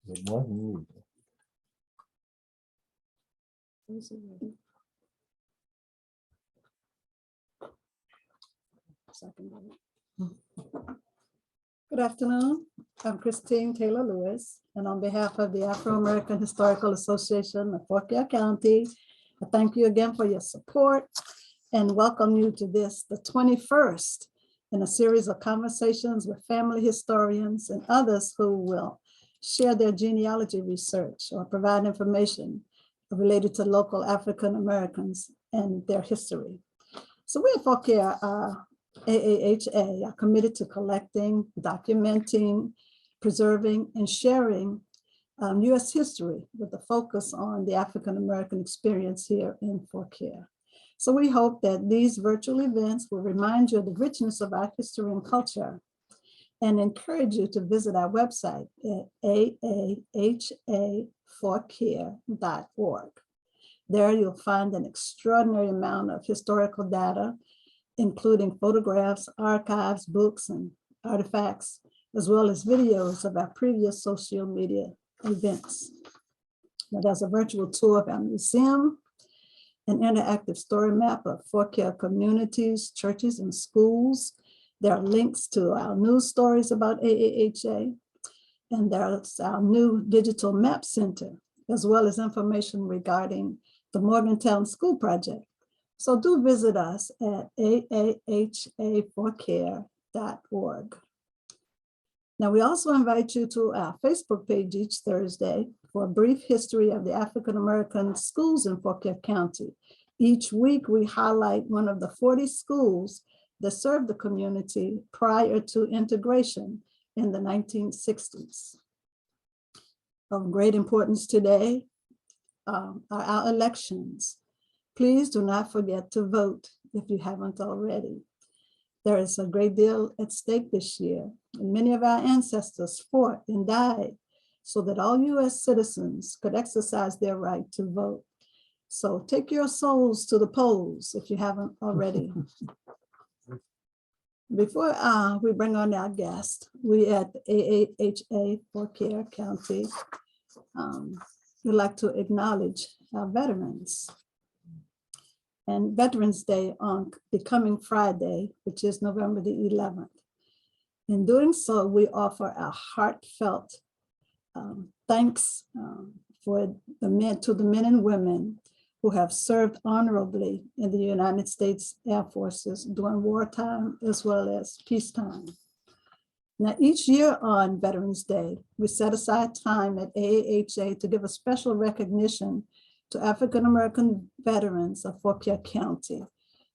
Good morning. Good afternoon. I'm Christine Taylor Lewis, and on behalf of the Afro-American Historical Association of Fauquier County, I thank you again for your support and welcome you to this, the 21st in a series of conversations with family historians and others who will share their genealogy research or provide information related to local African Americans and their history. So we at Fauquier AAHA are committed to collecting, documenting, preserving, and sharing U.S. history with a focus on the African American experience here in Fauquier. So we hope that these virtual events will remind you of the richness of our history and culture and encourage you to visit our website at aahafauquier.org. There you'll find an extraordinary amount of historical data, including photographs, archives, books, and artifacts, as well as videos of our previous social media events. Now, there's a virtual tour of our museum, an interactive story map of Fauquier communities, churches, and schools. There are links to our news stories about AAHA, and there's our new digital map center, as well as information regarding the Morgantown School Project. So do visit us at aahafauquier.org. Now, we also invite you to our Facebook page each Thursday for a brief history of the African American schools in Fauquier County. Each week, we highlight one of the 40 schools that served the community prior to integration in the 1960s. Of great importance today are our elections. Please do not forget to vote if you haven't already. There is a great deal at stake this year, and many of our ancestors fought and died so that all U.S. citizens could exercise their right to vote. So take your souls to the polls if you haven't already. Before we bring on our guest, we at AAHA Fauquier County would like to acknowledge our veterans. And Veterans Day on the coming Friday, which is November the 11th. In doing so, we offer our heartfelt thanks to the men and women who have served honorably in the United States Air Forces during wartime as well as peacetime. Now, each year on Veterans Day, we set aside time at AAHA to give a special recognition to African American veterans of Fauquier County.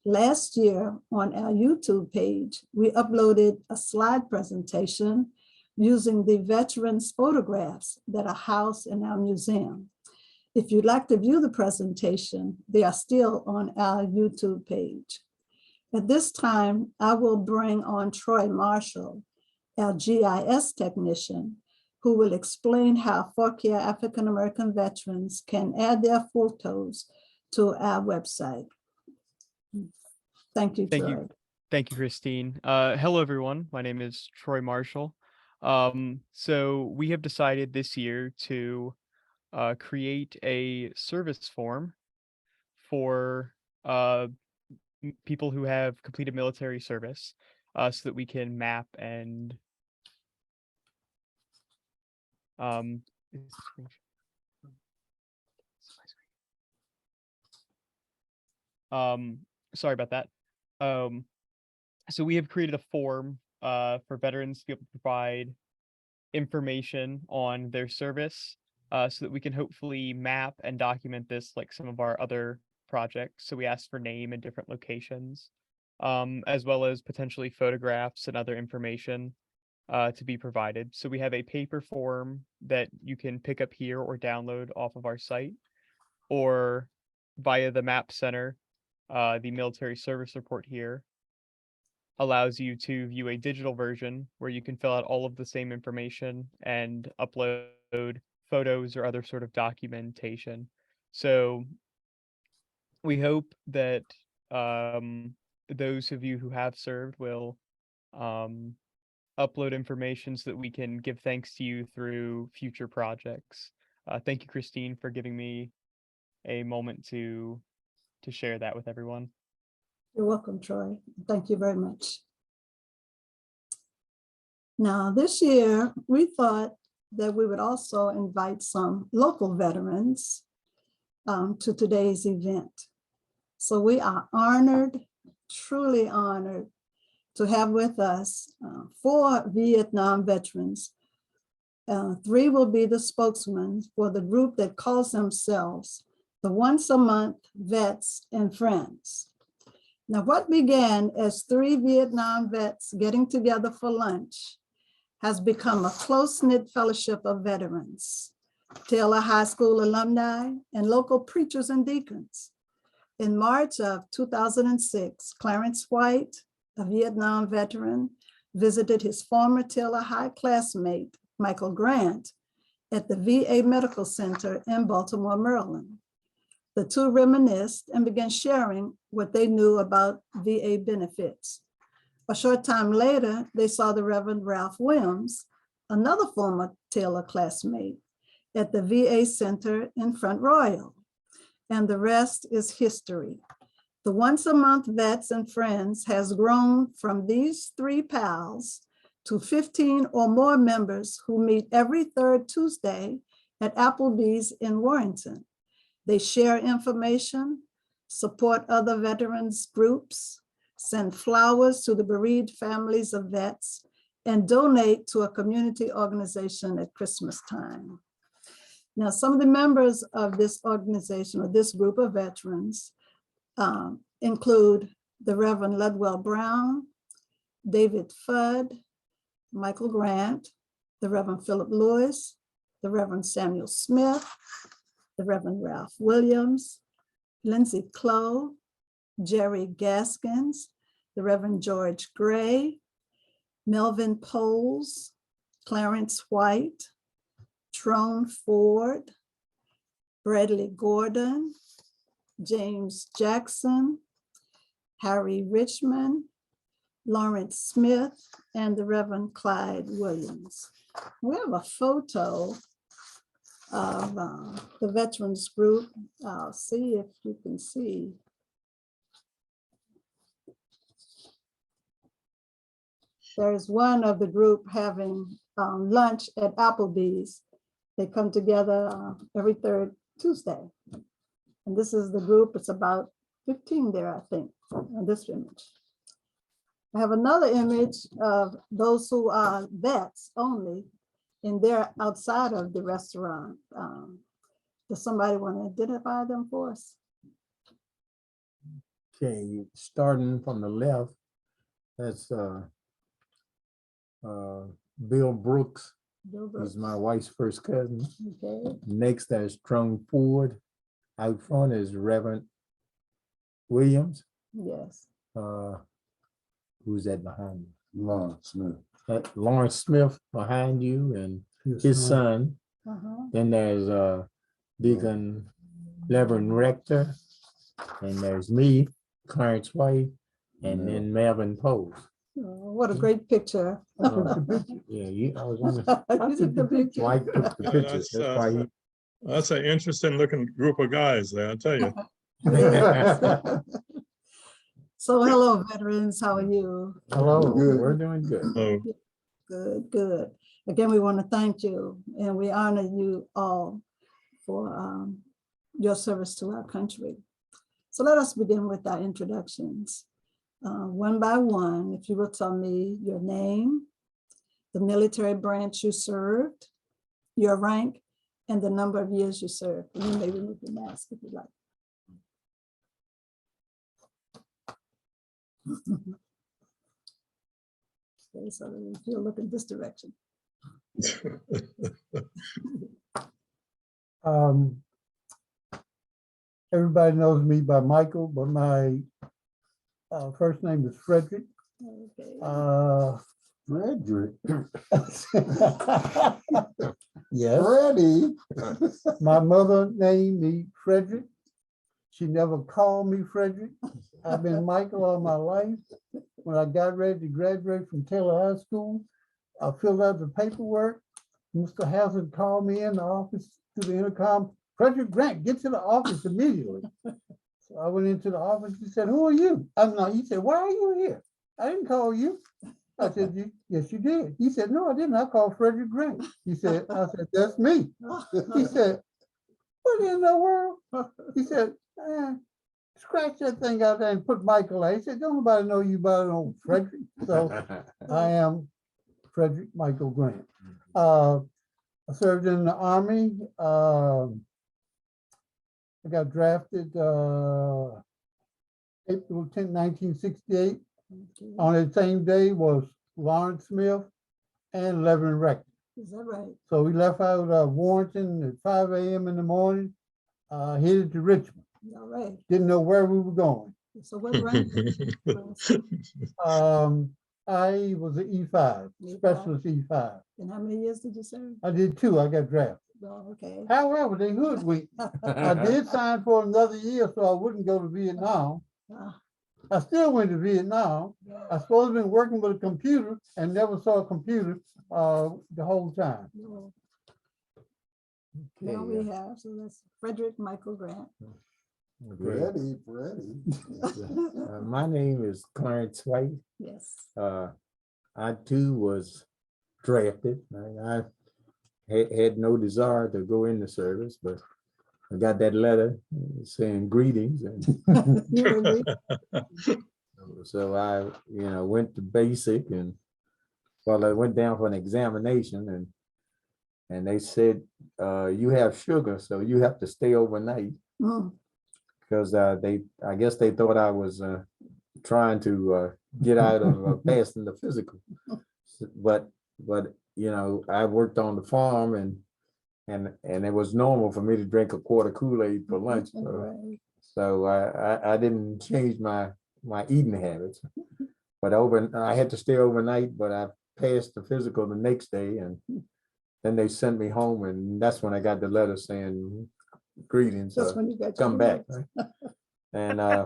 Last year on our YouTube page, we uploaded a slide presentation using the veterans' photographs that are housed in our museum. If you'd like to view the presentation, they are still on our YouTube page. At this time, I will bring on Troy Marshall, our GIS technician, who will explain how Fauquier African American veterans can add their photos to our website. Thank you, Troy. Thank you, Christine. Hello, everyone. My name is Troy Marshall. So we have decided this year to create a service form for people who have completed military service so that we can map and sorry about that. So we have created a form for veterans to be able to provide information on their service so that we can hopefully map and document this like some of our other projects. So we asked for name and different locations, as well as potentially photographs and other information to be provided. So we have a paper form that you can pick up here or download off of our site, or via the Map Center. The military service report here allows you to view a digital version where you can fill out all of the same information and upload photos or other sort of documentation. So we hope that those of you who have served will upload information so that we can give thanks to you through future projects. Thank you, Christine, for giving me a moment to share that with everyone. You're welcome, Troy. Thank you very much. Now, this year, we thought that we would also invite some local veterans to today's event. So we are honored, truly honored, to have with us 4 Vietnam veterans. 3 will be the spokesmen for the group that calls themselves the Once a Month Vets and Friends. Now, what began as 3 Vietnam vets getting together for lunch has become a close-knit fellowship of veterans, Taylor High School alumni, and local preachers and deacons. In March of 2006, Clarence White, a Vietnam veteran, visited his former Taylor High classmate, Michael Grant, at the VA Medical Center in Baltimore, Maryland. The 2 reminisced and began sharing what they knew about VA benefits. A short time later, they saw the Reverend Ralph Williams, another former Taylor classmate, at the VA Center in Front Royal. And the rest is history. The Once a Month Vets and Friends has grown from these 3 pals to 15 or more members who meet every 3rd Tuesday at Applebee's in Warrenton. They share information, support other veterans groups, send flowers to the bereaved families of vets, and donate to a community organization at Christmas time. Now, some of the members of this organization or this group of veterans include the Reverend Ludwell Brown, David Fudd, Michael Grant, the Reverend Philip Lewis, the Reverend Samuel Smith, the Reverend Ralph Williams, Lindsay Clow, Jerry Gaskins, the Reverend George Gray, Melvin Poles, Clarence White, Trone Ford, Bradley Gordon, James Jackson, Harry Richmond, Lawrence Smith, and the Reverend Clyde Williams. We have a photo of the veterans group. I'll see if you can see. There's one of the group having lunch at Applebee's. They come together every 3rd Tuesday. And this is the group. It's about 15 there, I think, in this image. I have another image of those who are vets only, and they're outside of the restaurant. Does somebody want to identify them for us? Okay, starting from the left, that's Bill Brooks. Bill Brooks. He's my wife's first cousin. Okay. Next, there's Trone Ford. Out front is Reverend Williams. Yes. Who's that behind you? Lawrence Smith. Lawrence Smith behind you and his son. Then there's Deacon Reverend Rector, and there's me, Clarence White, and then Melvin Post. Oh, what a great picture. Yeah, I was on the. You took the picture. White took the pictures. That's why he. That's an interesting looking group of guys there, I tell you. So hello, veterans. How are you? Hello, Good. we're doing good. Oh, Good, good. Again, we want to thank you and we honor you all for your service to our country. So let us begin with our introductions. One by one, if you will tell me your name, the military branch you served, your rank, and the number of years you served. And you may remove the mask if you like. Okay, so if you look in this direction. Everybody knows me by Michael, but my first name is Frederick. Okay. Frederick. Yes. Freddie. My mother named me Frederick. She never called me Frederick. I've been Michael all my life. When I got ready to graduate from Taylor High School, I filled out the paperwork. Mr. Hazzard called me in the office to the intercom. Frederick Grant, get to the office immediately. So I went into the office. He said, "Who are you?" I'm not. He said, "Why are you here? I didn't call you." I said, "Yes, you did." He said, "No, I didn't. I called Frederick Grant." He said, "I said, that's me." He said, "What in the world?" He said, "Scratch that thing out there and put Michael A." He said, "Don't nobody know you by no Frederick." So I am Frederick Michael Grant. I served in the Army. I got drafted April 10, 1968. On the same day was Lawrence Smith and Reverend Rector. Is that right? So we left out of Warrenton at 5 a.m. in the morning, headed to Richmond. All right. Didn't know where we were going. So what rank? I was an E5, specialist E5. And how many years did you serve? I did 2. I got drafted. Oh, okay. However, they hoodwinked. I did sign for another year so I wouldn't go to Vietnam. Ah, I still went to Vietnam. I supposed to been working with a computer and never saw a computer the whole time. no. Okay, Now we have, so that's Frederick Michael Grant. great. Freddie. My name is Clarence White. Yes. I too was drafted. I had no desire to go in the service, but I got that letter saying greetings. And so I, went to basic and I went down for an examination and they said, you have sugar, so you have to stay overnight. Because I guess they thought I was trying to get out of passing the physical. But I worked on the farm and it was normal for me to drink a quart of Kool-Aid for lunch. So I didn't change my eating habits. But I had to stay overnight, but I passed the physical the next day, and then they sent me home, and that's when I got the letter saying greetings, That's when you got come back. Right? And I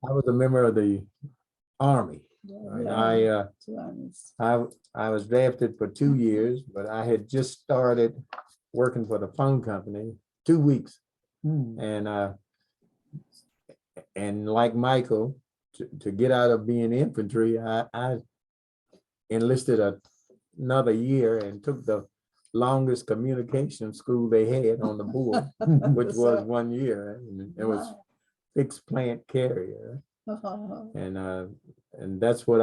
was a member of the Army. Right? I was drafted for 2 years, but I had just started working for the phone company 2 weeks. And like Michael, to get out of being infantry, I enlisted another year and took the longest communication school they had on the board, which was 1 year. And it was fixed plant carrier. And that's what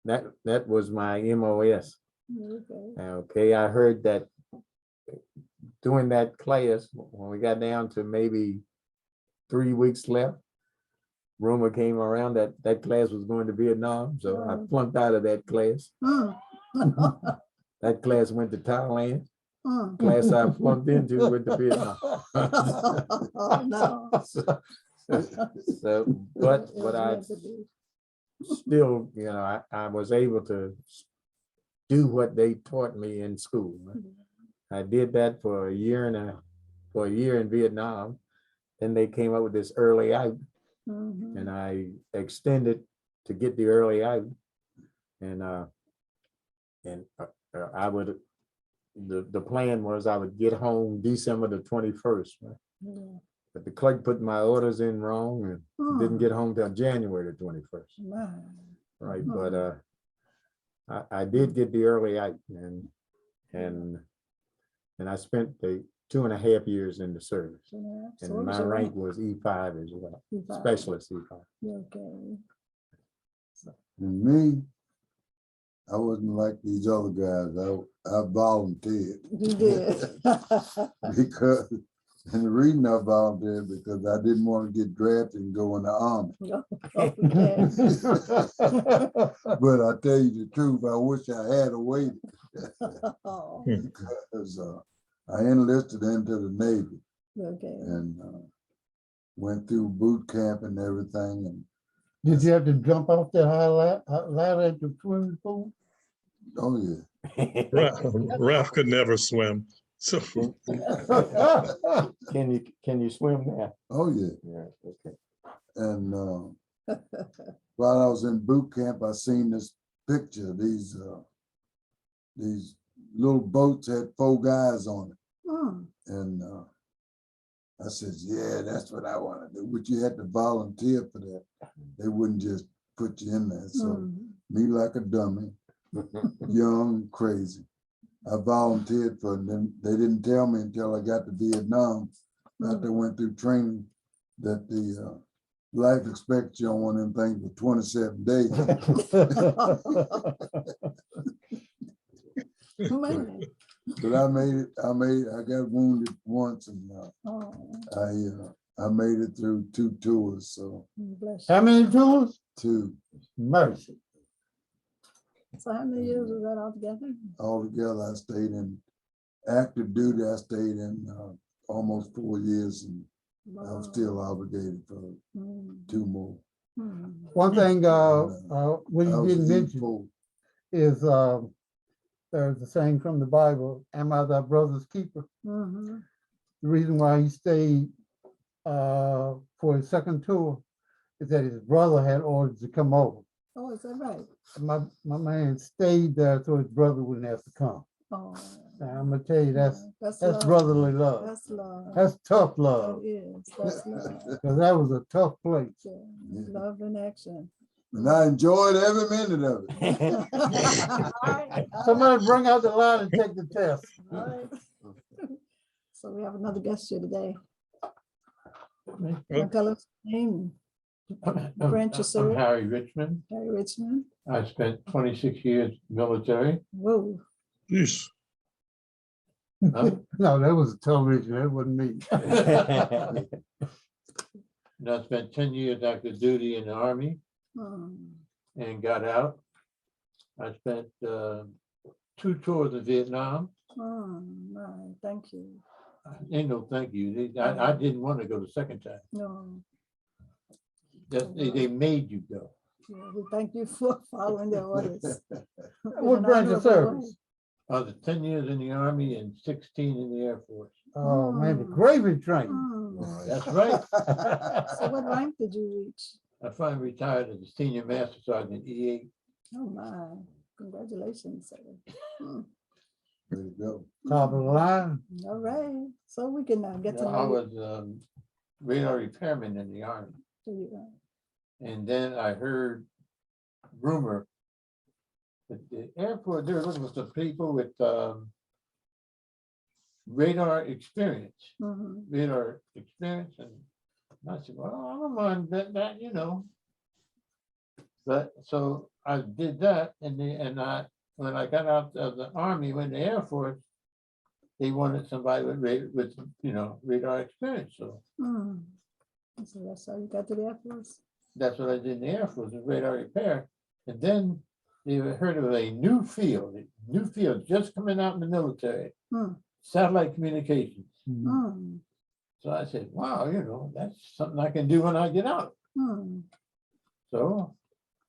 that was my MOS. Okay, I heard that during that class, when we got down to maybe 3 weeks left, rumor came around that class was going to Vietnam. So I flunked out of that class. That class went to Thailand. Class I flunked into went to Vietnam. But I still, I was able to do what they taught me in school. I did that for a year in Vietnam. Then they came up with this early out, and I extended to get the early out, and I would. The plan was I would get home December the 21st. Right? But the clerk put my orders in wrong and didn't get home till January the 21st. Right, but I did get the early out, and I spent the 2.5 years in the service, and my rank was E5 as well, specialist E5. Okay. And me, I wasn't like these other guys. I volunteered. You did. Because, and the reason I volunteered because I didn't want to get drafted and go in the Army. But I tell you the truth, I wish I had waited. Because I enlisted into the Navy. And went through boot camp and everything. And did you have to jump off the high ladder at the swimming pool? oh yeah. Ralph could never swim. So Can you swim now? Oh yeah. Yeah. Okay. And while I was in boot camp, I seen this picture of these these little boats had 4 guys on it. Mm. And I says, yeah, that's what I want to do. But you had to volunteer for that. They wouldn't just put you in there. So Mm. me like a dummy, young, crazy. I volunteered for it. Then they didn't tell me until I got to Vietnam, after I went through training, that the life expectancy on one of them things was 27 days. Man. But I made it. I got wounded once, and Oh, I made it through 2 tours. So bless How you. many tours? 2 Mercy. So how many years was that altogether? altogether. I stayed in active duty. I stayed in almost 4 years, and I'm still obligated for 2 more. One thing what I you was didn't mention full. is there's a saying from the Bible, am I thy brother's keeper? Mm-hmm. The reason why he stayed for his second tour is that his brother had orders to come over. Oh, is that right? My man stayed there so his brother wouldn't have to come. Oh, Now, I'm gonna tell you, that's love. brotherly love. That's love. That's tough That love. is. That's love. Because that was a tough place. Yeah. Love in action. And I enjoyed every minute of it. All right. Somebody bring out the line and take the test. All right. So we have another guest here today. Can tell us his name? Branch of I'm service. Harry Richmond. Harry Richmond. I spent 26 years military. Whoa. Yeesh. Huh? No, that was a television. That wasn't me. And I spent 10 years active duty in the Army and got out. I spent 2 tours in Vietnam. Right. Thank you. Ain't no thank you. I didn't want to go the second time. No. They made you go. Yeah, we thank you for following their orders. What branch of service? I was 10 years in the Army and 16 in the Air Force. Oh, man, the gravy train. That's right. So what rank did you reach? I finally retired as a senior master sergeant E8. Oh my, congratulations, sir. There you go. Top of the line. All right, so we can get to I know was radar repairman in the Army. you. And then I heard rumor that the airport, they were looking for some people with radar experience. Radar experience. And I said, well, I don't mind that, you know. But so I did that, and when I got out of the Army, went to the Air Force, they wanted somebody with you know, radar experience. So So that's how you got to the Air Force? that's what I did in the Air Force, was radar repair. And then they heard of a new field just coming out in the military, satellite communications. So I said, wow, you know, that's something I can do when I get out. So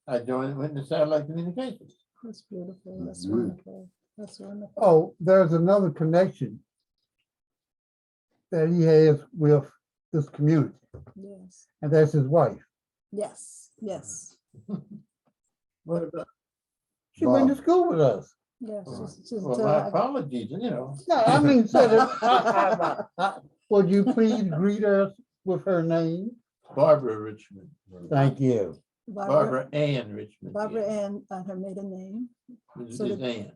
I went into satellite communications. That's beautiful. That's wonderful. That's wonderful. Oh, there's another connection that he has with this community, Yes. and that's his wife. Yes. Yes. What about? She went to school with us. Yes. She's Well, my apologies, you know. No, I mean, would you please greet us with her name? Barbara Richmond. Thank you. Barbara Ann Richmond. Barbara Ann, her maiden name. It's So just the- Ann.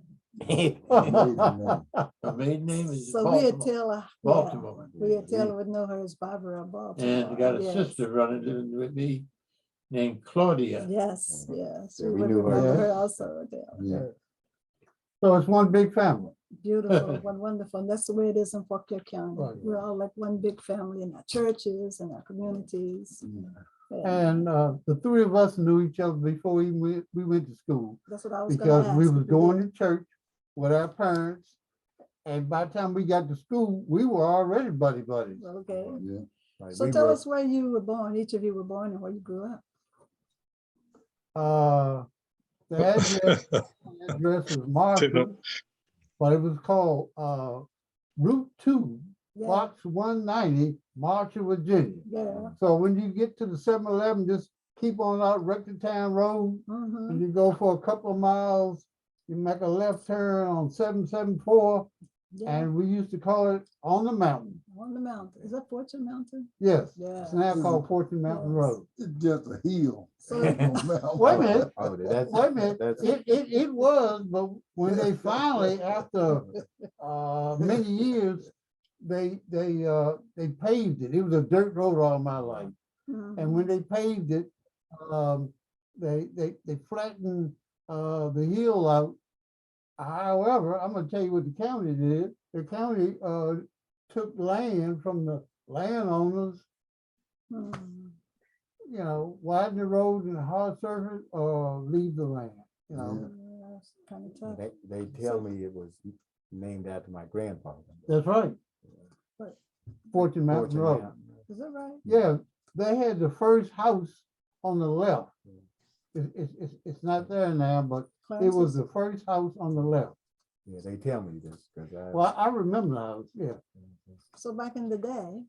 Amazing, Her maiden name is So we had Baltimore. tell her. Baltimore. We had tell her would know her as Barbara Baltimore. And got a Yes. sister running with me named Claudia. Yes, yes. Yeah, We we would knew her. remember her Yeah. also. Adele. Yeah. So it's one big family. Beautiful, wonderful. And that's the way it is in Fauquier County. Right. We're all like one big family in our churches and our communities. And the 3 of us knew each other before we went to school, That's what I was gonna because ask. we if was you going did. to church with our parents. And by the time we got to school, we were already buddies. Okay. Yeah. Like, So we tell were- us where you were born, each of you were born and where you grew up. The address was Marshall, but it was called Route 2, Yeah, Box 190, Marshall, Virginia. yeah. So when you get to the 7-Eleven, just keep on out Rectortown Road, Mhm. and you go for a couple of miles, you make a left turn on 774, Yeah, and we used to call it On the Mountain. on the mountain. Is that Fortune Mountain? Yes, Yeah. it's now called Fortune Mountain Yes. Road. It's just a hill. So, Wait a minute. Oh, that's, Wait a minute, that's, it was, but when they finally, after many years, they paved it. It was a dirt road all my life. And when they paved it, they flattened the hill out. However, I'm gonna tell you what the county did. The county took land from the landowners, widen the road and hard surface or leave the land, kind of tough. they tell me it was named after my grandfather. That's right. But- Fortune Mountain Fortune Road. Mountain. Is that right? Yeah, they had the first house on the left. It's not there now, but it was Clarence's? the first house on the left. Yeah, they tell me this because Well, I remember the house, yeah. So back in the day,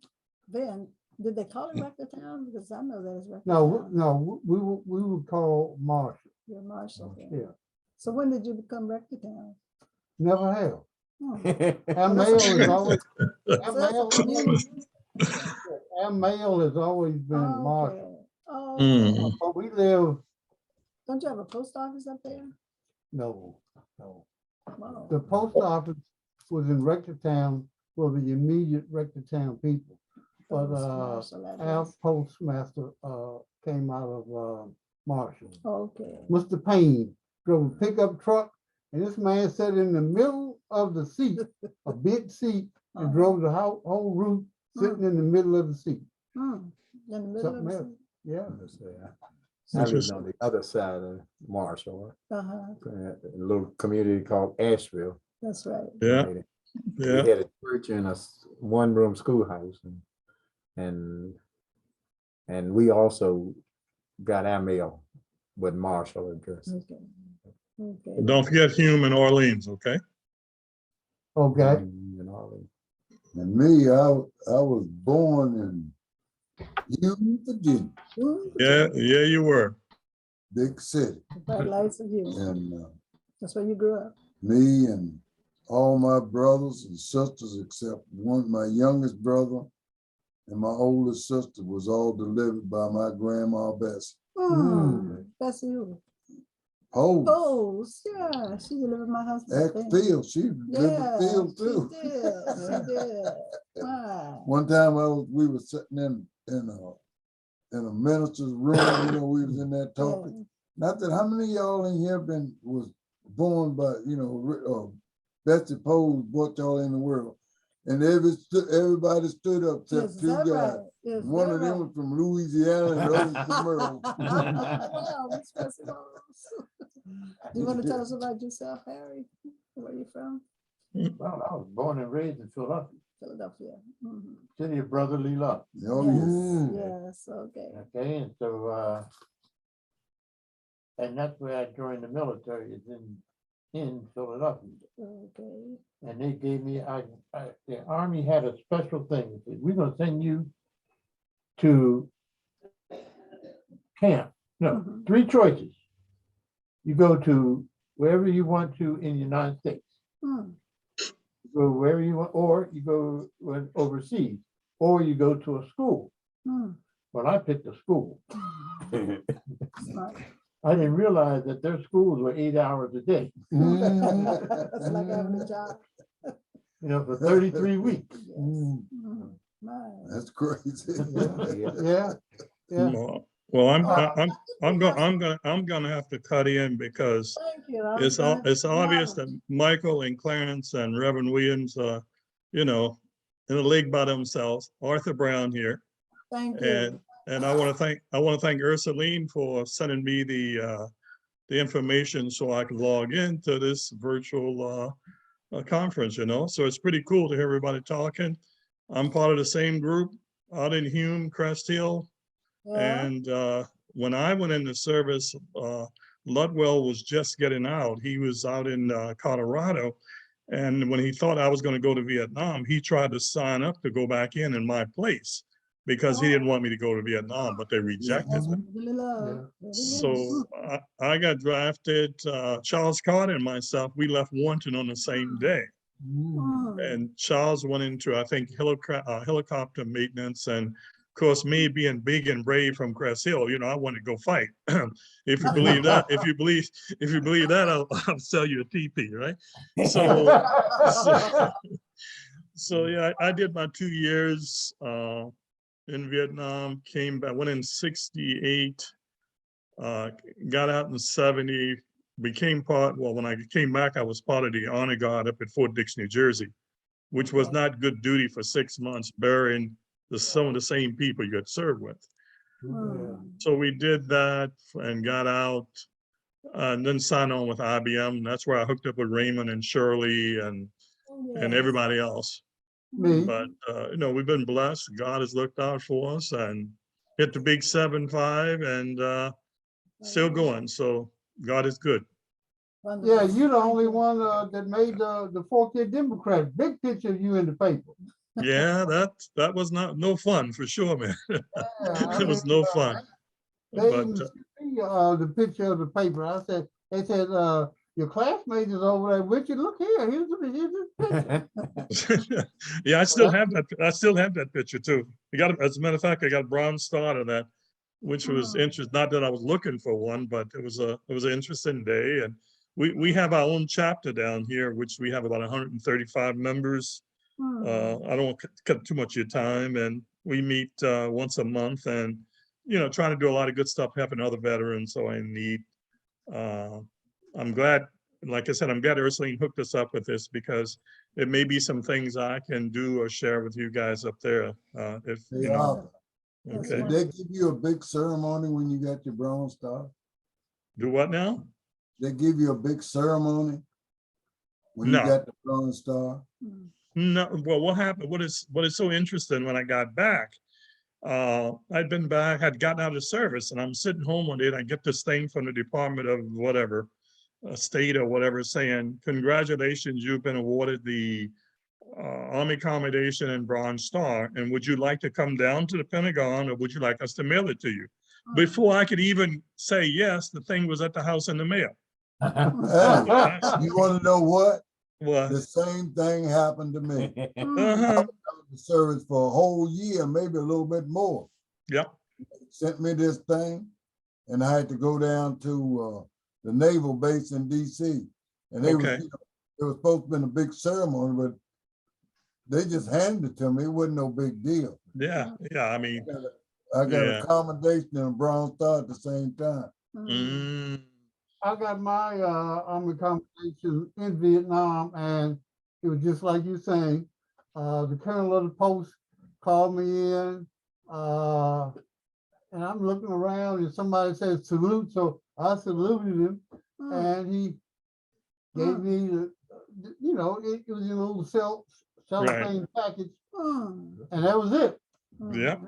then, did they call it Rector Town? Because I know there's Rector No, Town. no, we would call Marshall, You're Marshall. then. yeah. So when did you become Rector Town? Never have. Oh, Our mail is always, so our that's mail, a new- our mail has always been Oh, Marshall. okay. Oh, Mm. okay. But we live, Don't you have a post office up there? no. Wow. The post office was in Rectortown for the immediate Rectortown people. But Post Marshall our address. postmaster came out of Marshall. Okay. Mr. Payne drove a pickup truck, and this man sat in the middle of the seat, a big seat, and Oh. drove the whole route sitting in the middle of the seat. Hmm. In the middle of Something the else. city? Yeah. I lived on the other side of Marshall, Uh-huh, a little community called Asheville. that's right. Yeah, We yeah. had a church and a one-room schoolhouse, and we also got our mail with Marshall address. Okay. Okay. Don't forget Hume and Orleans, okay? Okay. And all that. And me, I was born in Union, Virginia, Ooh, Yeah, you were. big city. bright lights of you. And That's where you grew up. me and all my brothers and sisters, except my youngest brother and my oldest sister, was all delivered by my grandma Bessie. That's you. Oh, Oh, yeah, she delivered my husband. ex-field, she delivered Yeah, field she too. did, she did. Wow. One time we were sitting in a minister's room, we was in there talking. Not that how many of y'all in here was born by, Betsy Pose brought y'all in the world. And everybody stood up Yes, except is two that guys. right? Is One that of them right? was from Louisiana and the other was from Maryland. Wow, Miss Bessie Rose. Do you want to tell us about yourself, Harry? Where you from? Well, I was born and raised in Philadelphia, Philadelphia. Mhm. city of brotherly love. Oh, Yes, yeah. yes, okay. Okay, and so, and that's where I joined the military, is in Philadelphia. Okay. And they gave me, the Army had a special thing. They said, we're gonna send you to camp. No, Mhm. 3 choices. You go to wherever you want to in the United States. Hmm. You go wherever you want, or you go overseas, or you go to a school. Hmm. Well, I picked a school. Smart. I didn't realize that their schools were 8 hours a day, That's like having a job. for 33 weeks. Yes. Mm, Mhm. My. That's crazy. Yeah, yeah. Well, I'm gonna have to cut in because Thank you. it's obvious that Michael and Clarence and Reverend Williams are, in a league by themselves. Arthur Brown here. Thank you. And I want to thank Ursuline for sending me the information so I can log into this virtual conference, So it's pretty cool to hear everybody talking. I'm part of the same group out in Hume, Crest Hill. Yeah. And when I went into service, Ludwell was just getting out. He was out in Colorado. And when he thought I was going to go to Vietnam, he tried to sign up to go back in my place, because he didn't want me to go to Vietnam, but they rejected me. Really love. So I got drafted, Charles Carter and myself, we left Warrenton on the same day. And Charles went into, I think, helicopter maintenance. And of course, me being big and brave from Crest Hill, you know, I wanted to go fight. If you believe that, if you believe that, I'll sell you a TP, right? So yeah, I did my 2 years in Vietnam, came back, went in 68, got out in 70, became part, well, when I came back, I was part of the honor guard up at Fort Dix, New Jersey, which was not good duty for 6 months, burying some of the same people you had served with. So we did that and got out, and then signed on with IBM. That's where I hooked up with Raymond and Shirley and everybody else. Me. But you know, we've been blessed. God has looked out for us and hit the big 7.5 and still going. So God is good. Yeah, you're the only one that made the Fauquier Democrat. Big picture of you in the paper. Yeah, that was no fun for sure, man. Yeah, It was no fun. They But even sent me the picture of the paper. They said, your classmate is over there with you. Look here, here's the picture. yeah, I still have that. I still have that picture too. I got, as a matter of fact, I got a bronze star to that, which was interesting. Not that I was looking for one, but it was an interesting day. And we have our own chapter down here, which we have about 135 members. I don't want to cut too much of your time, and we meet once a month, and you know, trying to do a lot of good stuff, helping other veterans. So I need. I'm glad, like I said, I'm glad Ursuline hooked us up with this because it may be some things I can do or share with you guys up there. If you know. Okay. Did they give you a big ceremony when you got your bronze star? Do what now? They give you a big ceremony when you got the bronze star? No. Well, what happened? What is so interesting when I got back? I'd been back, had gotten out of service, and I'm sitting home one day, and I get this thing from the Department of whatever, state or whatever, saying, "Congratulations, you've been awarded the Army Commendation and Bronze Star, and would you like to come down to the Pentagon, or would you like us to mail it to you?" Before I could even say yes, the thing was at the house in the mail. You want to know what? What? The same thing happened to me. Uh-huh. The service for a whole year, maybe a little bit more. Yep. Sent me this thing, and I had to go down to the naval base in DC. And they Okay. was, it was supposed to be a big ceremony, but they just handed it to me. It wasn't no big deal. Yeah. Yeah. I mean, I got yeah. a commendation and a bronze star at the same time. I got my Army commendation in Vietnam, and it was just like you saying. The colonel of the post called me in, and I'm looking around, and somebody said salute, so I saluted him, and he gave me the you know, it was in a little cellophane package, and that was it. Yep.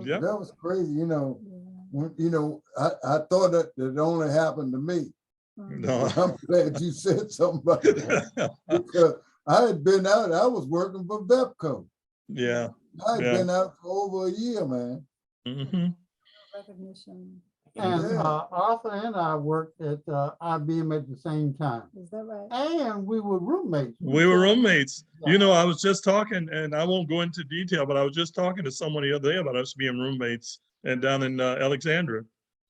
Yep. That was crazy, you know. You know, I thought that it only happened to me. No. I'm glad you said something about that because I had been out. I was working for VEPCO. Yeah. I had been out for over a year, man. Recognition. And Arthur and I worked at IBM at the same time. Is that right? And we were roommates. We were roommates. You know, I was just talking, and I won't go into detail, but I was just talking to someone the other day about us being roommates and down in Alexandria.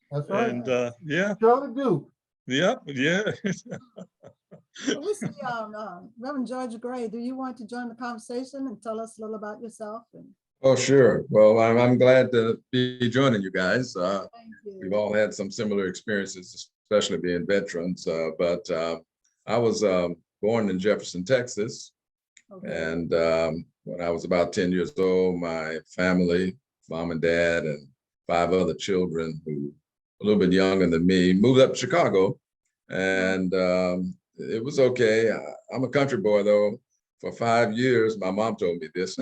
That's right. And yeah. Surely do. Yep. Yeah. Well, we see Reverend George Gray. Do you want to join the conversation and tell us a little about yourself? Oh, sure. Well, I'm glad to be joining you guys. Thank you. We've all had some similar experiences, especially being veterans. But I was born in Jefferson, Texas. Okay. And when I was about 10 years old, my family, mom and dad, and 5 other children who were a little bit younger than me, moved up to Chicago. And it was okay. I'm a country boy, though. For 5 years, my mom told me this.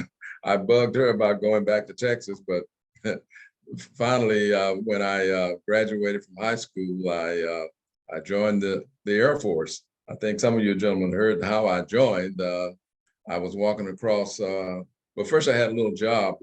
I bugged her about going back to Texas, but finally, when I graduated from high school, I joined the Air Force. I think some of you gentlemen heard how I joined. I was walking across, well, first I had a little job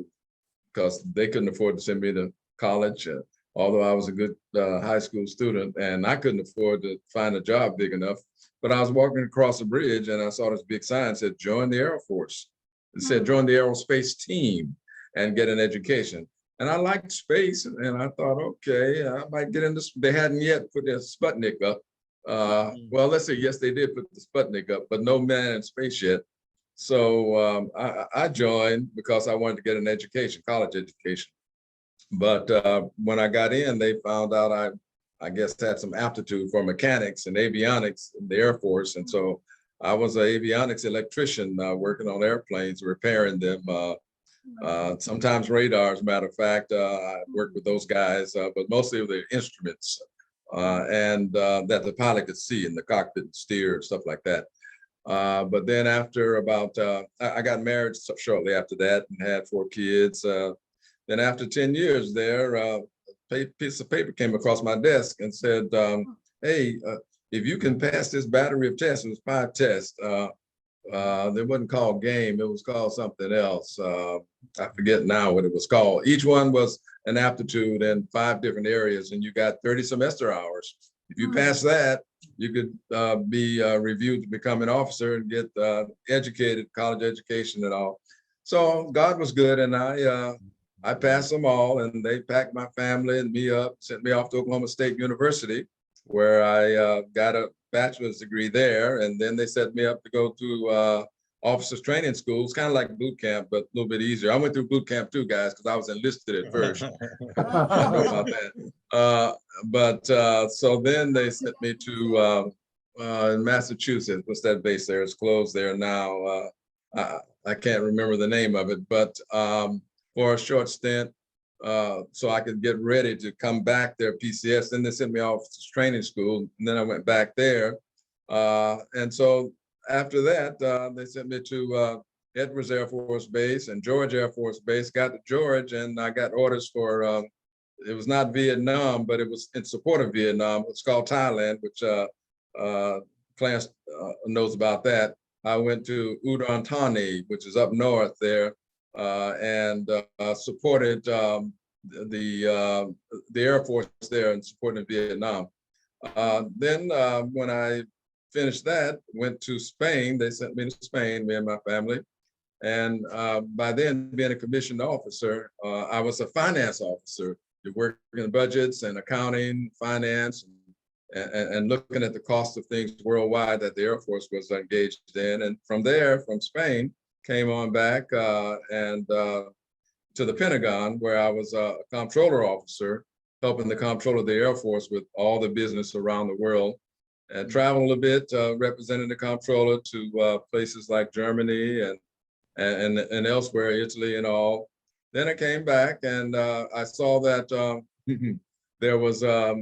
because they couldn't afford to send me to college. Although I was a good high school student, and I couldn't afford to find a job big enough. But I was walking across the bridge and I saw this big sign that said, join the Air Force. It said, join the aerospace team and get an education. And I liked space, and I thought, okay, I might get into, they hadn't yet put their Sputnik up. Well, let's say, yes, they did put the Sputnik up, but no man in space yet. So I joined because I wanted to get an education, college education. But when I got in, they found out I guess had some aptitude for mechanics and avionics in the Air Force. And so I was an avionics electrician working on airplanes, repairing them. Sometimes radars, matter of fact, I worked with those guys, but mostly with the instruments and that the pilot could see in the cockpit and steer and stuff like that. But then after about, I got married shortly after that and had 4 kids. Then after 10 years there, a piece of paper came across my desk and said, hey, if you can pass this battery of tests, it was 5 tests. They wasn't called game, it was called something else. I forget now what it was called. Each one was an aptitude in 5 different areas, and you got 30 semester hours. If you pass that, you could be reviewed to become an officer and get educated, college education and all. So God was good, and I passed them all, and they packed my family and me up, sent me off to Oklahoma State University, where I got a bachelor's degree there. And then they set me up to go to officers training school. It's kind of like boot camp, but a little bit easier. I went through boot camp too, guys, because I was enlisted at first. I know about that. So then they sent me to in Massachusetts. What's that base there? It's closed there now. I can't remember the name of it, but for a short stint, so I could get ready to come back there, PCS. Then they sent me off to training school, and then I went back there. And so after that, they sent me to Edwards Air Force Base and George Air Force Base. Got to George, and I got orders for, it was not Vietnam, but it was in support of Vietnam. It's called Thailand, which Clarence knows about that. I went to Udon Thani, which is up north there. And supported the Air Force there and supported Vietnam. Then when I finished that, went to Spain. They sent me to Spain, me and my family. And by then, being a commissioned officer, I was a finance officer. You work in budgets and accounting, finance, and looking at the cost of things worldwide that the Air Force was engaged in. And from there, from Spain, came on back and to the Pentagon, where I was a comptroller officer, helping the comptroller of the Air Force with all the business around the world, and traveled a bit, representing the comptroller to places like Germany and elsewhere, Italy and all. Then I came back and I saw that there was a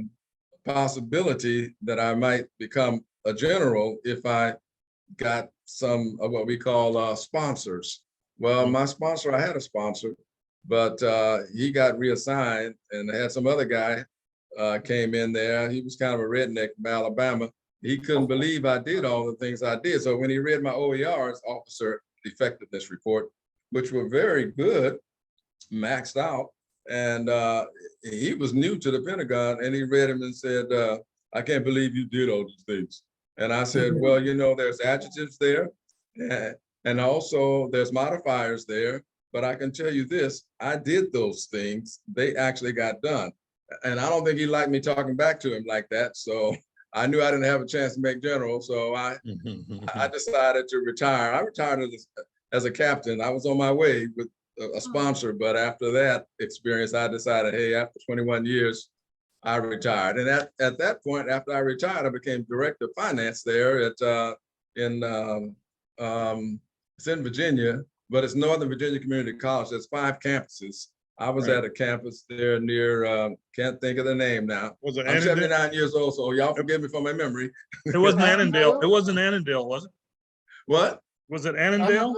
possibility that I might become a general if I got some of what we call sponsors. Well, my sponsor, I had a sponsor, but he got reassigned, and I had some other guy came in there. He was kind of a redneck from Alabama. He couldn't believe I did all the things I did. So when he read my OERs, Officer Effectiveness Report, which were very good, maxed out, and he was new to the Pentagon, and he read them and said, I can't believe you did all these things. And I said, well, you know, there's adjectives there, and also there's modifiers there, but I can tell you this, I did those things. They actually got done. And I don't think he liked me talking back to him like that. So I knew I didn't have a chance to make general. So I decided to retire. I retired as a captain. I was on my way with a sponsor, but after that experience, I decided, hey, after 21 years, I retired. And at that point, after I retired, I became director of finance there at it's in Virginia, but it's Northern Virginia Community College. There's 5 campuses. I was at a campus there near, can't think of the name now. Was it I'm Annandale? 79 years old, so y'all forgive me for my memory. It wasn't Annandale. It wasn't Annandale, was it? What? Was it Annandale?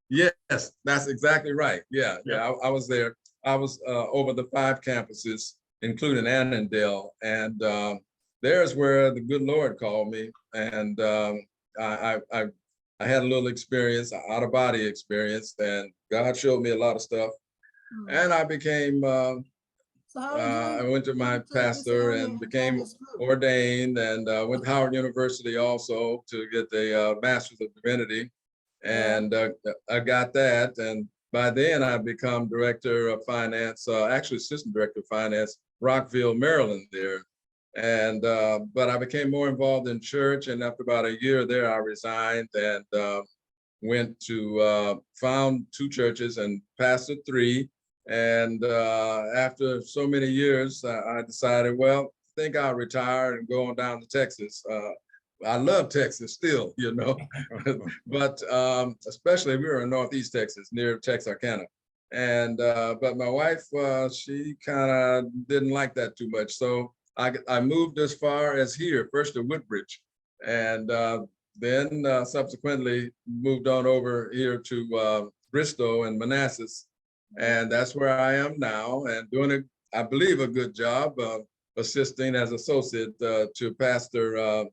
Yes, that's exactly right. Yeah, I was there. I was over the 5 campuses, including Annandale, and there's where the good Lord called me, and I had a little experience, out of body experience, and God showed me a lot of stuff. And I became, So how did I you went to my come to the pastor ceremony and join became this group? ordained, and went to Howard University also to get the Master's of Divinity. And I got that. And by then I become director of finance, actually assistant director of finance, Rockville, Maryland there. And, but I became more involved in church. And after about a year there, I resigned and went to found 2 churches and pastored 3. And after so many years, I decided, well, I think I'll retire and go on down to Texas. I love Texas still, you know, but especially we were in Northeast Texas, near Texarkana. And but my wife, she kind of didn't like that too much. So I moved as far as here, first to Woodbridge, and then subsequently moved on over here to Bristow and Manassas. And that's where I am now, and doing I believe, a good job assisting as associate to Pastor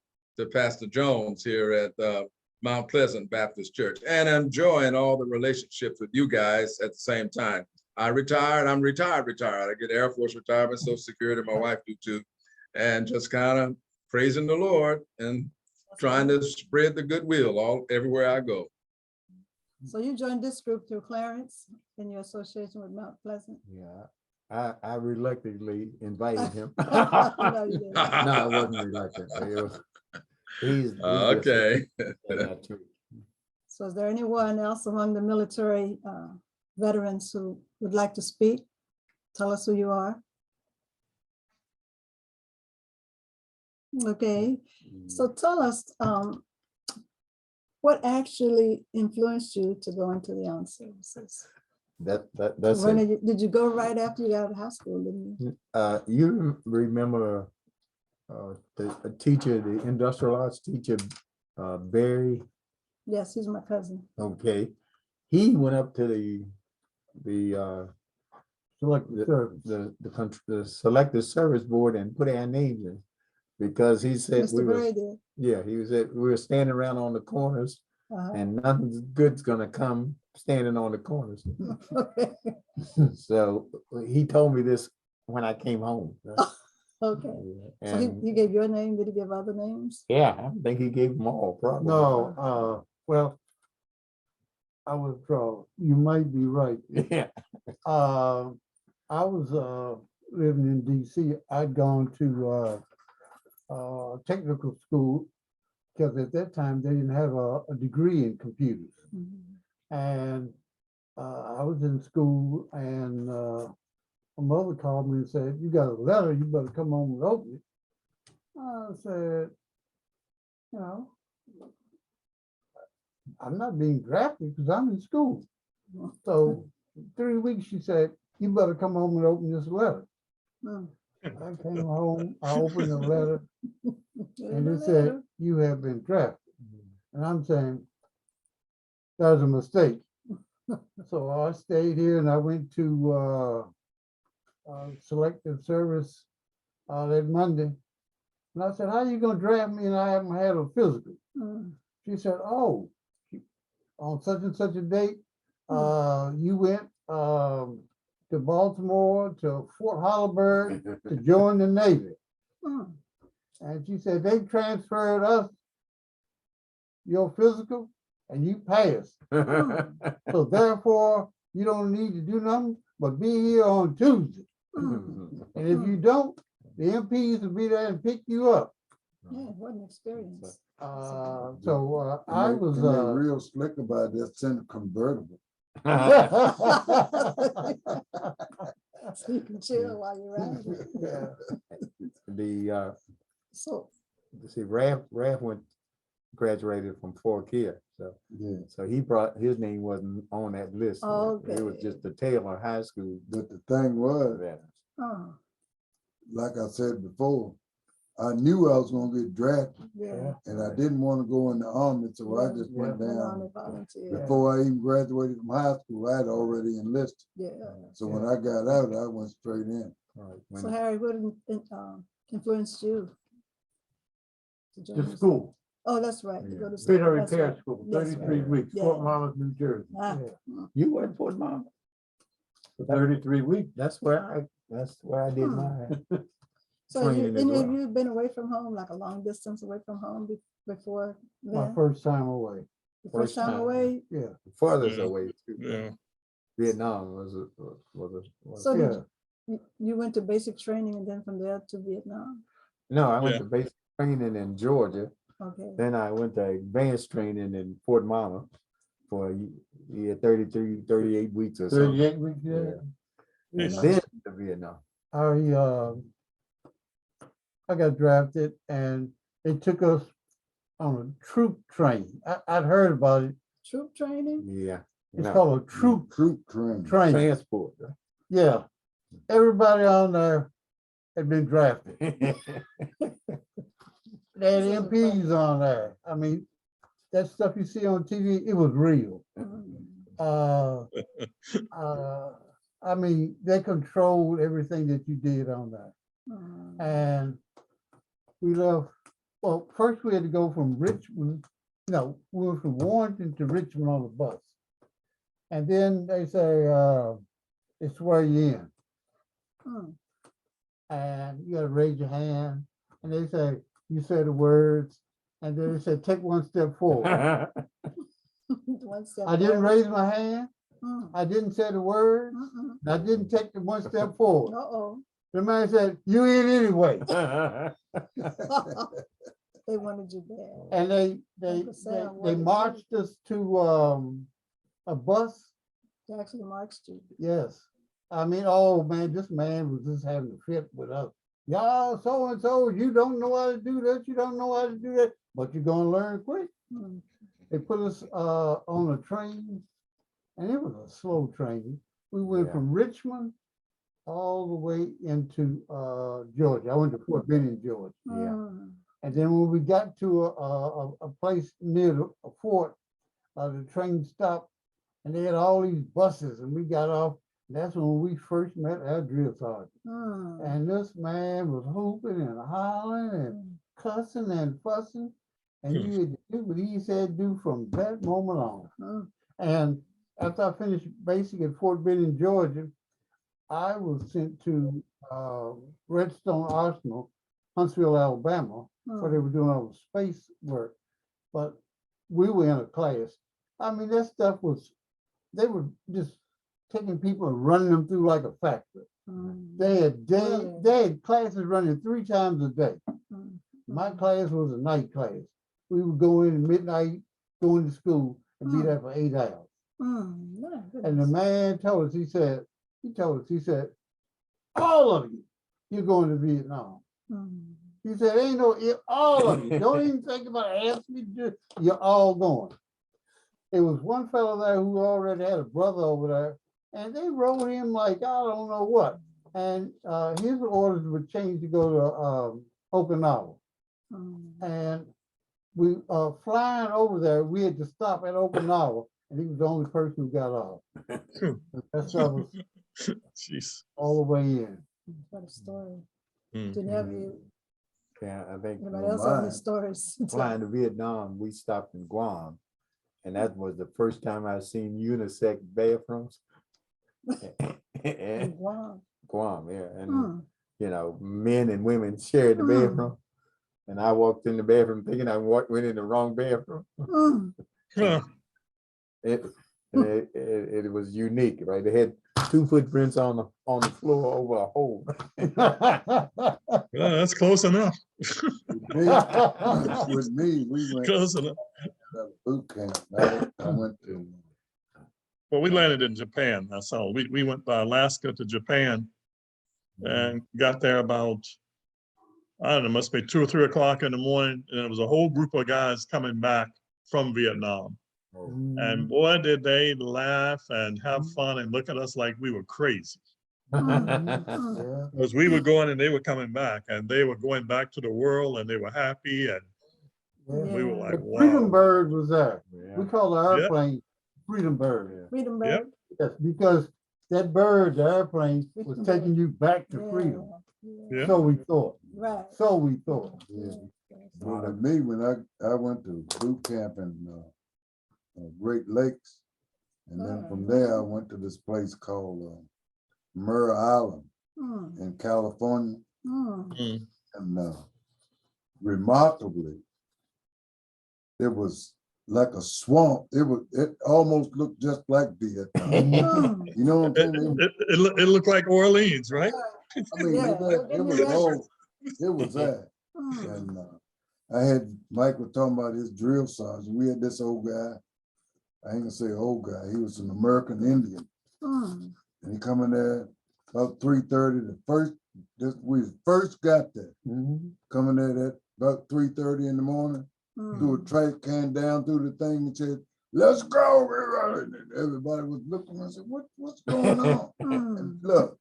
Jones here at Mount Pleasant Baptist Church, and enjoying all the relationships with you guys at the same time. I'm retired. I get Air Force retirement, Social Security, my wife do too, and just kind of praising the Lord and trying to spread the goodwill everywhere I go. So you joined this group through Clarence in your association with Mount Pleasant? Yeah, I reluctantly invited him. No, you didn't. No, it wasn't reluctant. He's Okay. So is there anyone else among the military veterans who would like to speak? Tell us who you are. Okay, so tell us what actually influenced you to go into the armed services? That's When it. did you go right after you got out of high school, didn't you? You remember the teacher, the industrial arts teacher, Barry? Yes, he's my cousin. Okay, he went up to the selected service board and put our names in, because he said Mr. Berry did. yeah, he was we were standing around on the corners, and nothing good's gonna come standing on the corners. Okay. So he told me this when I came home. Okay. So And he gave your name. Did he give other names? yeah, I think he gave them all, probably. No, well, I withdraw. You might be right. Yeah. I was living in DC. I'd gone to technical school because at that time they didn't have a degree in computers. And I was in school, and my mother called me and said, "You got a letter, you better come home and open it." I said, "You know, I'm not being drafted because I'm in school." So 3 weeks, she said, "You better come home and open this letter." I came home, I opened the letter, and it said, "You have been drafted." And I'm saying, that was a mistake. So I stayed here and I went to selective service that Monday. And I said, "How are you gonna draft me and I haven't had a physical?" She said, "Oh, on such and such a date, you went to Baltimore, to Fort Hollenberg to join the Navy." And she said, "They transferred us your physical and you passed. So therefore, you don't need to do nothing but be here on Tuesday. And if you don't, the MPs will be there and pick you up." Yeah, what an experience. So And I they- was and they real slick about that, send a convertible. So you can chill while you're riding. The So, see, Raph graduated from Fauquier, so Yeah, so he brought his name wasn't on that list. It was Okay. just the Taylor High School but the thing was, veterans. like I said before, I knew I was gonna get drafted, yeah. and I didn't want to go in the army, so I Yeah, just went Went on down. and volunteered. Before I even graduated from high school, I had already enlisted. Yeah. So when I got out, I went straight in. Right, So when- Harry, what influenced you? to join The this? school, Oh, that's right. to Yeah. go to school. Freedom That's Repair right. School, That's 33 right. weeks, Yeah. Fort Monmouth, New Jersey. Ah. Yeah. You went for it, Mom? For 33 weeks. That's where I did mine. So Training as any of well. you been away from home, like a long distance away from home before My then? first time away. The first time time. away? Yeah. Farthest Yeah. away too. Yeah. Vietnam was So did Yeah. you went to basic training and then from there to Vietnam? no, I went Yeah. to basic training in Georgia. Okay. Then I went to advanced training in Fort Mama for 33, 38 weeks or something. 38 weeks, yeah. And Jeez. then to Vietnam. I got drafted and they took us on a troop train. I'd heard about it. Troop training? Yeah. It's No, called a troop train. train. transport. Yeah. Everybody on there had been drafted. They had This is MPs on there. I mean, that stuff you see on TV, it was real. I mean, they controlled everything that you did on there. And we left, well, first we had to go from Richmond, no, we were from Warrenton to Richmond on the bus. And then they say, they swear you in. And you gotta raise your hand. And they say, you say the words. And then they said, take one step forward. One step I didn't forward. raise my hand. Mm. I didn't say the words. I didn't take the one step forward. Uh-oh. The man said, you in anyway. They wanted you there. And Uncle Sam, what they did you- marched us to a bus. They actually marched you. Yes. I mean, oh man, this man was just having a fit with us. Y'all so and so, you don't know how to do this, you don't know how to do that, but you're gonna learn quick. Mm. They put us on a train, and it was a slow train. We went Yeah. from Richmond all the way into Georgia. I went to Fort Benning, Georgia. Yeah. Mm. And then when we got to a place near a fort, the train stopped and they had all these buses and we got off. That's when we first met our drill sergeant. Mm. And this man was hooping and hollering and cussing and fussing. And you had to do what he said do from that moment on. Mm. And after I finished basic at Fort Benning, Georgia, I was sent to Redstone Arsenal, Huntsville, Alabama, where they were doing all the space work. But we were in a class. I mean, that stuff was, they were just taking people and running them through like a factory. Mm. They had classes running 3 times a day. Mm. My class was a night class. We would go in at midnight, go into school and be there for 8 hours. Mm. My And the goodness. man told us, he said, all of you, you're going to Vietnam. Mm. He said, ain't no, all of you, don't even think about asking me to do it. You're all going. There was one fellow there who already had a brother over there, and they wrote him like, I don't know what. And his orders were changed to go to Okinawa. Mm. And we flying over there, we had to stop at Okinawa, and he was the only person who got off. That stuff was Jeez. all the way in. What a story. Mm. Didn't have you, Yeah, I think anybody Well, else have any mine. stories? flying to Vietnam, we stopped in Guam. And that was the first time I seen unisex bathrooms. In And Guam. Guam, yeah. And Mm. you know, men and women shared the bathroom. And I walked in the bathroom thinking I went in the wrong bathroom. Mm. Huh. It was unique, right? They had 2 footprints on the floor over a hole. Yeah, that's close enough. With me, we went Close enough. to a boot camp. I went to, Well, we landed in Japan. That's all. We went by Alaska to Japan and got there about, I don't know, must be 2 or 3 o'clock in the morning. And it was a whole group of guys coming back from Vietnam. And boy, did they laugh and have fun and look at us like we were crazy. Yeah. Because we were going and they were coming back and they were going back to the world and they were happy. And we were Yeah. like, The Freedom wow. Bird was there. We Yeah. call the Yeah. airplane Freedom Bird. Freedom Yep. Bird. Yes, because that bird, the airplane, was Freedom taking you back to Yeah. freedom. Yeah. So we thought. Right. So we thought. yeah. Yes. Well, to me, when I went to boot camp in Great Lakes, and then from there I went to this place called Murray Island Mm, in California, mm. and remarkably, it was like a swamp. It almost looked just like Vietnam. Mm. You know what I'm saying? It looked like Orleans, right? I mean, Yeah, it was yeah. all, it was that. Mm. And I had, Mike was talking about his drill sergeant. We had this old guy, I ain't gonna say old guy, he was an American Indian. Mm. And he come in there about 3:30, we first got there, coming there at about 3:30 in the morning, threw a trash can down through the thing and said, "Let's go, everybody." And everybody was looking and said, what's going on? And look,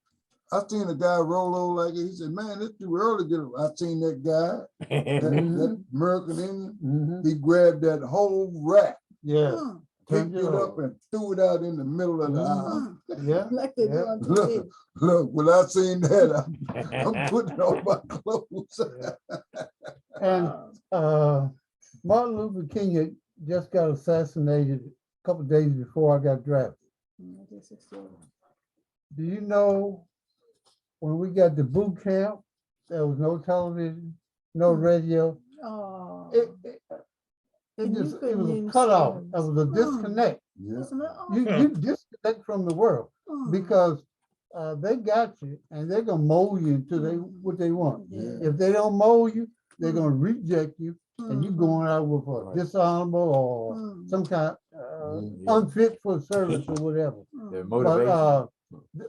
I seen a guy roll over like it. He said, "Man, it's too early to get up." I seen that guy, that American Indian, he grabbed that whole rack, Yeah, Mm. picked it up and threw it out in the middle of the aisle. yeah. Like they do on Look, TV. look, when I seen that, I'm putting on my clothes. And Martin Luther King had just got assassinated a couple days before I got drafted. Do you know when we got to boot camp, there was no television, no radio. Oh. It And you just, it couldn't was a use cutoff. It phones. was a disconnect. Yeah. Wasn't it? Oh. You disconnect from the world Mm. because they got you and they're gonna mold you into what they want. Yeah. If they don't mold you, they're gonna reject you and you Mhm. going out with a dishonorable or Mm. some kind Yeah. unfit for service or whatever. Their Mm. motivation.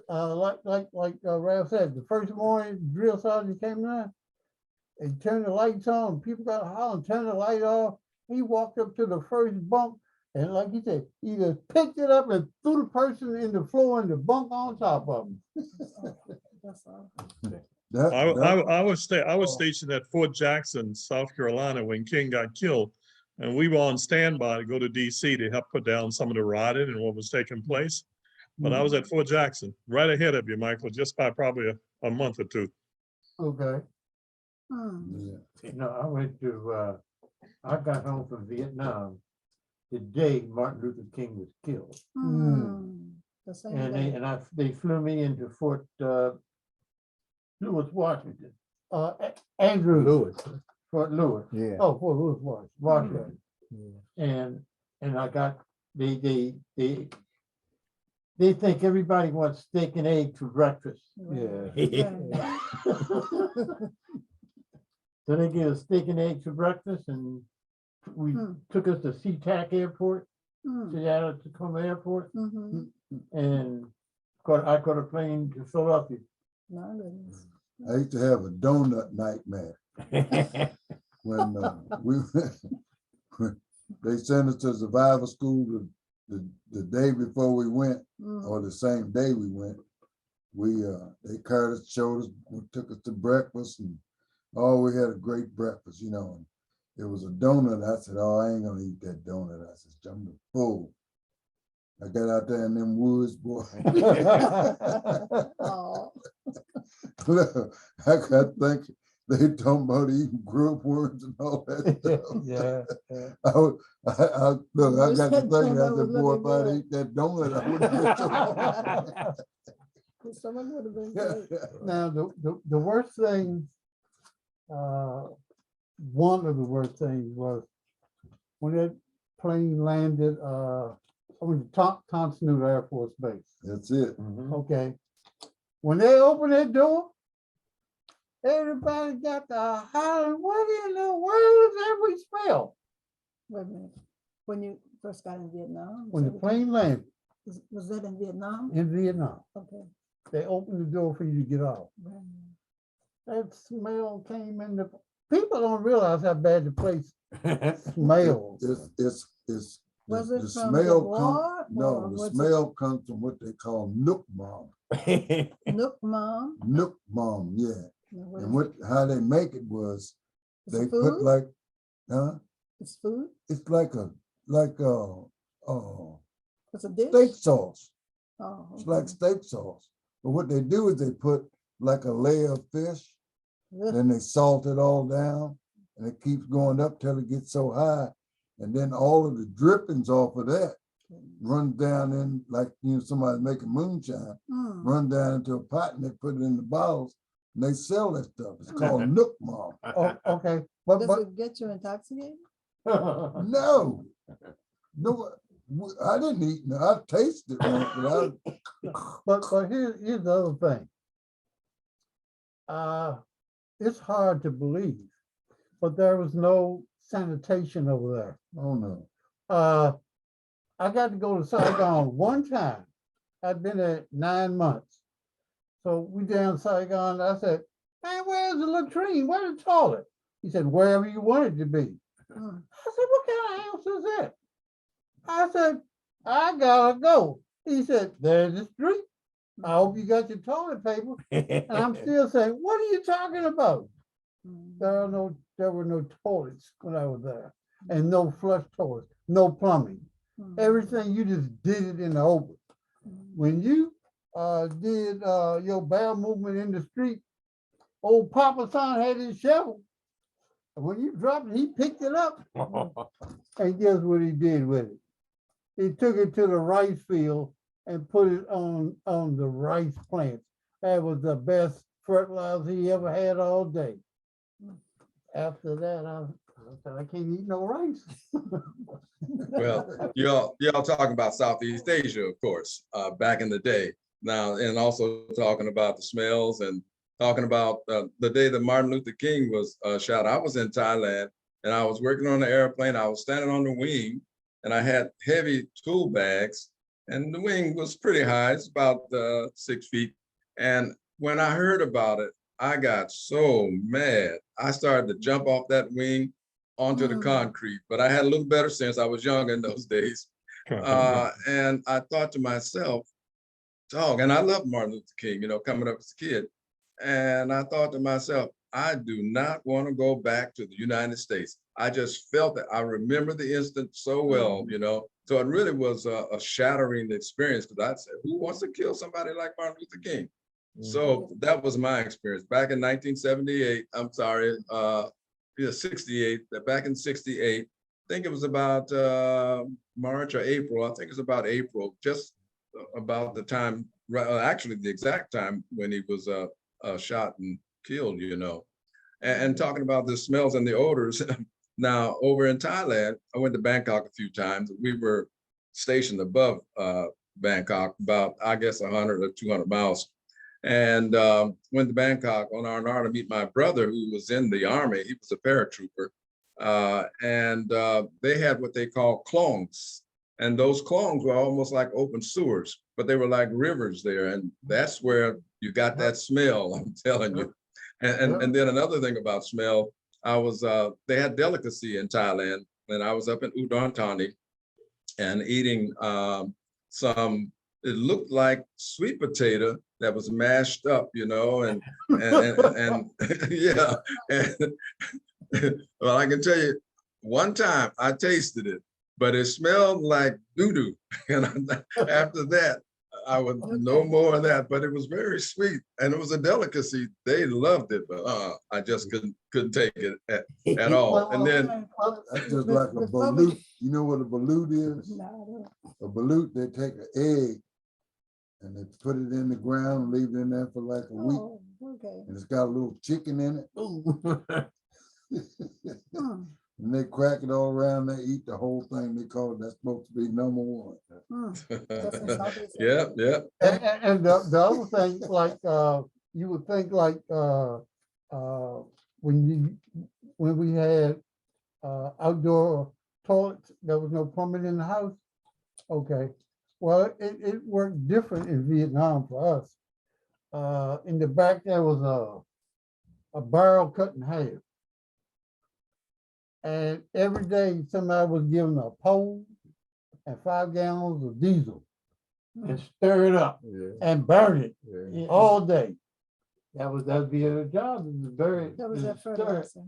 But like Ralph said, the first morning drill sergeant came in, they turned the lights on, people got hollering, turn the light off. He walked up to the first bunk and like he said, he just picked it up and threw the person in the floor and the bunk on top of him. That's all. I was stationed at Fort Jackson, South Carolina, when King got killed. And we were on standby to go to DC to help put down some of the rioting and what was taking place. But I was at Fort Jackson, right ahead of you, Michael, just by probably a month or two. Okay. Mm. Yeah. No, I went to, I got home from Vietnam the day Martin Luther King was killed. Mm. The same And day. they flew me into Fort Lewis, Washington. Andrew Lewis. Fort Lewis. Yeah. Oh, Fort Lewis, Washington. And I got they think everybody wants steak and egg for breakfast. Yeah. So they gave us steak and eggs for breakfast, and we took us to SeaTac Airport, Seattle Tacoma Airport, Mhm. and I caught a plane to Philadelphia. My goodness. I used to have a donut nightmare when they sent us to survival school the day before we went, or the same day we went. They carried us, showed us, took us to breakfast, and we had a great breakfast, you know. And it was a donut. I said, "Oh, I ain't gonna eat that donut." I said, "I'm full." I got out there in them woods, boy. Oh. Look, I got thinking they talking about eating grilled worms and all that stuff. Yeah. Look, I got to thinking, I That was said, boy, if looking I'd good. eat that donut, I would have been Someone would have been great. Now, the worst thing, one of the worst things was when that plane landed on Thompson Air Force Base. That's it. Okay. When they opened that door, everybody got the hollering, what in the world is that we smell? Wait a minute. When you first got in Vietnam? When the plane landed Was that in Vietnam? in Vietnam, Okay. they opened the door for you to get off. Right. That smell came in the, people don't realize how bad the place smells. It's Was the it from smell the comes, war, or no, the was it- smell comes from what they call nook mom. Nook Mom? Nook mom, yeah. Now, what And is it? how they make it was, It's they food? put like, It's food? it's like a It's a dish? steak sauce. Oh, It's like steak sauce. But what they do is they put like a layer of fish, okay. then they salt it all down, and it keeps going up till it gets so high. And then all of the drippings off of that run down in, like, somebody making moonshine, run down into a pot and they put it in the bottles and they sell that stuff. It's called Nook Mall. Oh, okay, but, Does it get you intoxicated? No, no, I didn't eat, no, I tasted it once, but here's the other thing. It's hard to believe, but there was no sanitation over there. oh no. I got to go to Saigon one time. I'd been there 9 months. So we down Saigon, I said, man, where's the latrine? Where's the toilet? He said, wherever you want it to be. I said, what kind of house is that? I said, I gotta go. He said, there's the street. I hope you got your toilet paper. And I'm still saying, what are you talking about? There were no toilets when I was there, and no flush toilets, no plumbing. Everything, you just did it in the open. When you did your bowel movement in the street, old Papa Son had his shovel. And when you dropped it, he picked it up. And guess what he did with it? He took it to the rice field and put it on the rice plants. That was the best fertilizer he ever had all day. After that, I said, I can't eat no rice. Well, y'all talking about Southeast Asia, of course, back in the day. Now, and also talking about the smells and talking about the day that Martin Luther King was shot. I was in Thailand and I was working on the airplane. I was standing on the wing and I had heavy tool bags and the wing was pretty high. It's about 6 feet. And when I heard about it, I got so mad. I started to jump off that wing onto the concrete, but I had a little better sense. I was young in those days. And I thought to myself, dog, and I loved Martin Luther King, coming up as a kid. And I thought to myself, I do not want to go back to the United States. I just felt that. I remember the instant so well, So it really was a shattering experience because I said, who wants to kill somebody like Martin Luther King? So that was my experience. Back in 1978, 68, back in 68, I think it was about March or April. I think it was about April, just about the time, actually the exact time when he was shot and killed, And talking about the smells and the odors. Now, over in Thailand, I went to Bangkok a few times. We were stationed above Bangkok, about, I guess, 100 or 200 miles. And went to Bangkok on R&R to meet my brother who was in the army. He was a paratrooper. And they had what they call klongs. And those klongs were almost like open sewers, but they were like rivers there. And that's where you got that smell, I'm telling you. And then another thing about smell, they had delicacy in Thailand. And I was up in Udon Thani and eating it looked like sweet potato that was mashed up, and yeah. And, well, I can tell you, one time I tasted it, but it smelled like doo-doo. And after that, I would no more of that, but it was very sweet and it was a delicacy. They loved it, but I just couldn't take it at all. And then that's just like a balut. You know what a balut is? A balut, they take an egg and they put it in the ground and leave it in there for like a week. Oh, okay. And it's got a little chicken in it. And they crack it all around, they eat the whole thing. They call it, that's supposed to be number one. Yeah. And the other thing, like you would think, like when we had outdoor toilets, there was no plumbing in the house. Okay, well, it worked different in Vietnam for us. In the back there was a barrel cut in half. And every day somebody was given a pole and 5 gallons of diesel and stir it up and burn it all day. That'd be their job, to burn it. That was and that stir it. fertilizer.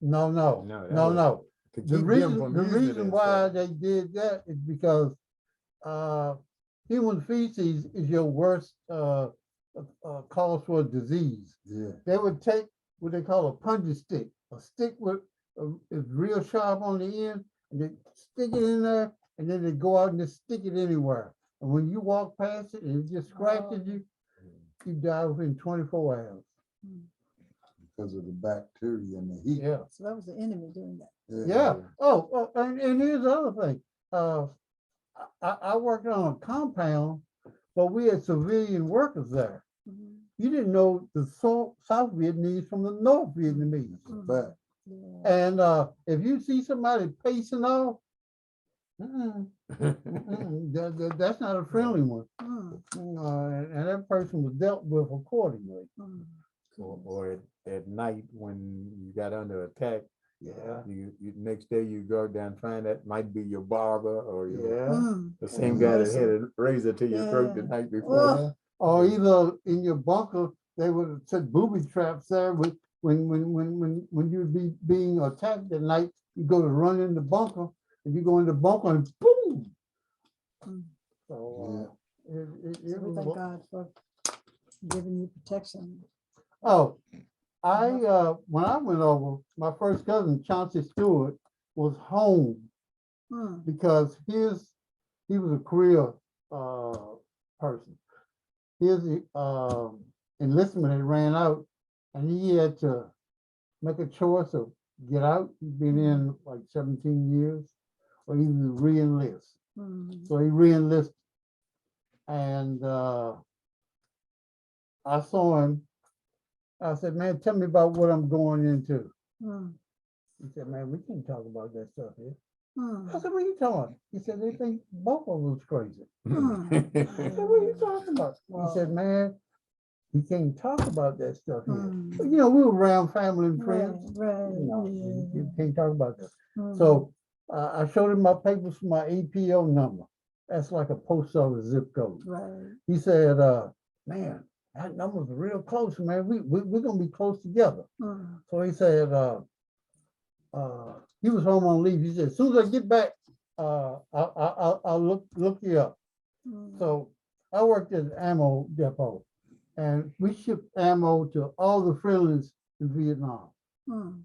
No. The reason why they did that is because human feces is your worst cause for a disease. Yeah. They would take what they call a punji stick, a stick with is real sharp on the end, and they stick it in there and then they go out and just stick it anywhere. And when you walk past it and it just scratches you, you die within 24 hours. Because of the bacteria and the heat. Yeah. So that was the enemy doing that. Yeah. Oh, and here's the other thing. I worked on a compound, but we had civilian workers there. Mhm. You didn't know the South Vietnamese from the North Vietnamese. But Yeah. And if you see somebody pacing off, that's not a friendly one. Mm, And that person was dealt with accordingly. mm. Or at night when you got under attack, Yeah. you next day you go down, find that might be your barber or your, Yeah. Mm. the same guy that had Mercy. a razor to your throat the Yeah. night before. Ugh. Yeah. Or either in your bunker, they would have set booby traps there with when you would be being attacked at night, you go to run in the bunker and you go in the bunker and boom. Mm. So it So we was thank God for giving you protection. oh, when I went over, my first cousin, Chauncey Stewart, was home Mm, because he was a career person. His enlistment had ran out and he had to make a choice of get out. He'd been in like 17 years, or he would re-enlist. mm, So he re-enlisted. And I saw him. I said, man, tell me about what I'm going into. mm, He said, man, we can't talk about that stuff here. I mm, said, what are you talking about? He said, they think both of us crazy. mm. I said, what are you talking about? Wow. He said, man, we can't talk about that stuff here. Mm. But, you know, we were around family and Right, friends. right. No, Yeah. you can't talk about that. Mm. So I showed him my papers for my APO number. That's like a post office zip code. Right. He said, man, that number's real close, man. We're gonna be close together. Mm, So he said, he was home on leave. He said, as soon as I get back, I'll look you up. mm. So I worked at an ammo depot, and we shipped ammo to all the friendlies in Vietnam. Mm,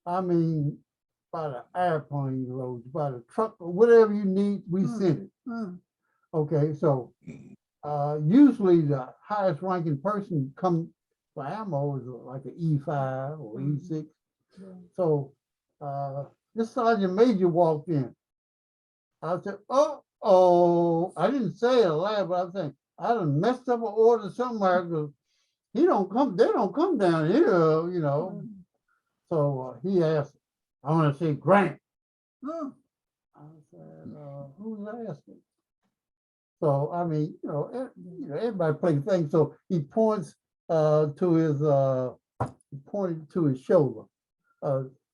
I mean, by the airplane loads, by the truck, or whatever you need, we send it. mm, Okay, so usually the highest ranking person come for ammo is like an E5 or E6. yeah. So this Sergeant Major walked in. I said, oh, I didn't say it aloud, but I think I done messed up an order somewhere because they don't come down here, you know. Mm, So he asked, I want to say Grant. mm, I said, who's asking? So I mean, everybody plays things. So he points to his he pointed to his shoulder.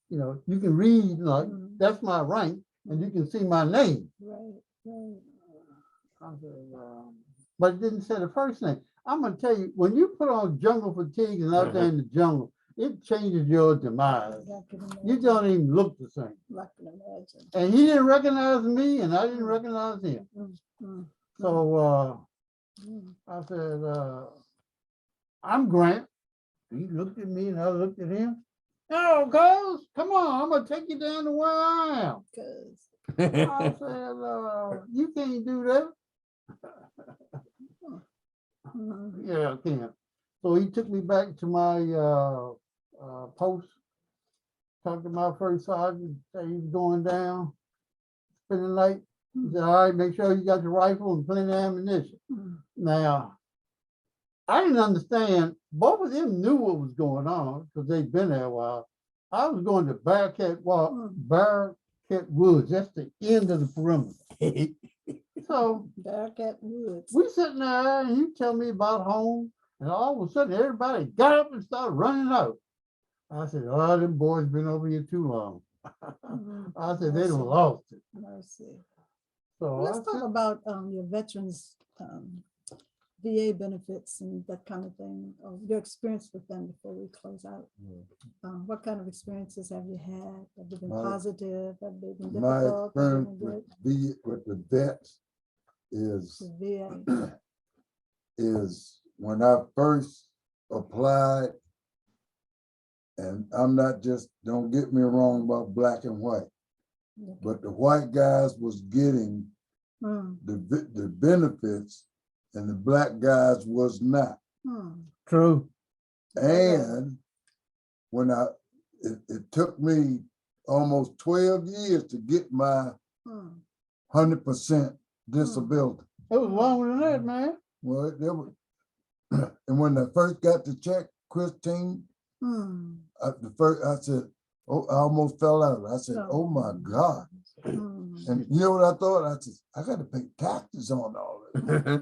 You can read like that's my rank, and you can see my name. right, right. I said, but it didn't say the first name. I'm gonna tell you, when you put on jungle fatigue and out there in the jungle, it changes your demise. I can You imagine. don't even look the same. I can imagine. And he didn't recognize me, and I didn't recognize him. Mm, mm, So mm. I said, I'm Grant. He looked at me and I looked at him. No, cuz, come on, I'm gonna take you down to where I am. 'Cause, I said, you can't do that. mm, Yeah, I can't. So he took me back to my post, talked to my first sergeant, said he was going down, spend the night. He said, all right, make sure you got your rifle and plenty of ammunition. mm, Now, I didn't understand. Both of them knew what was going on because they'd been there a while. I was going to Bearcat Woods. That's the end of the perimeter. So Bearcat Woods. we sitting there and you tell me about home, and all of a sudden everybody got up and started running out. I said, oh, them boys been over here too long. Mm, I said, they mercy, done lost it. mercy. So Let's I talk said, about your veterans VA benefits and that kind of thing, or your experience with them before we close out. What kind of experiences have you had? Have they been My- positive? Have they been My difficult? Have they experience been good? with the vets is The VA. is when I first applied, and I'm not just, don't get me wrong about black and white. but the white guys was getting Mm, the benefits and the black guys was not. True. And when it took me almost 12 years to get my 100% disability. It was longer than that, man. Well, there was, and when I first got the check, Christine, I said, oh, I almost fell out. I said, oh my God. And you know what I thought? I said, I got to pay taxes on all this.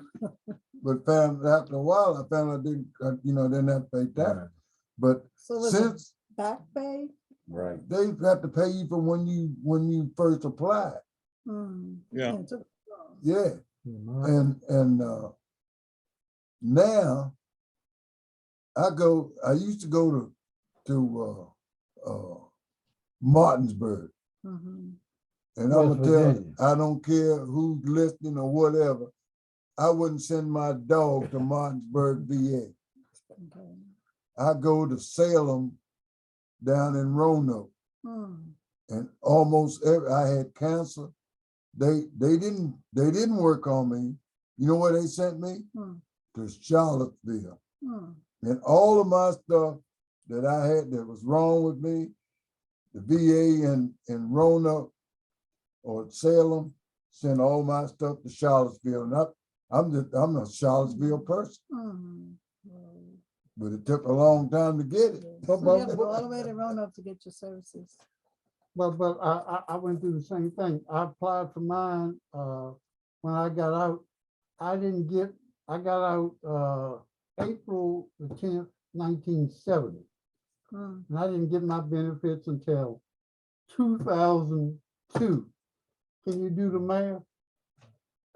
But found after a while, I found I didn't have to pay tax. But So was it since back pay? Right. they have to pay you for when you first applied. Yeah. It took- Yeah. And now I used to go to Martinsburg. Mhm. And I'm West gonna tell, Virginia. I don't care who's listening or whatever, I wouldn't send my dog to Martinsburg, VA. Okay. I go to Salem down in Roanoke, and almost I had cancer. They didn't work on me. You know where they sent me? To Charlottesville. And all of my stuff that I had that was wrong with me, the VA in Roanoke or Salem sent all my stuff to Charlottesville. And I'm a Charlottesville person, but it took a long time to get it. So you have to go all the way to Roanoke to get your services. But I went through the same thing. I applied for mine when I got out. I got out April the 10th, 1970. And I didn't get my benefits until 2002. Can you do the math?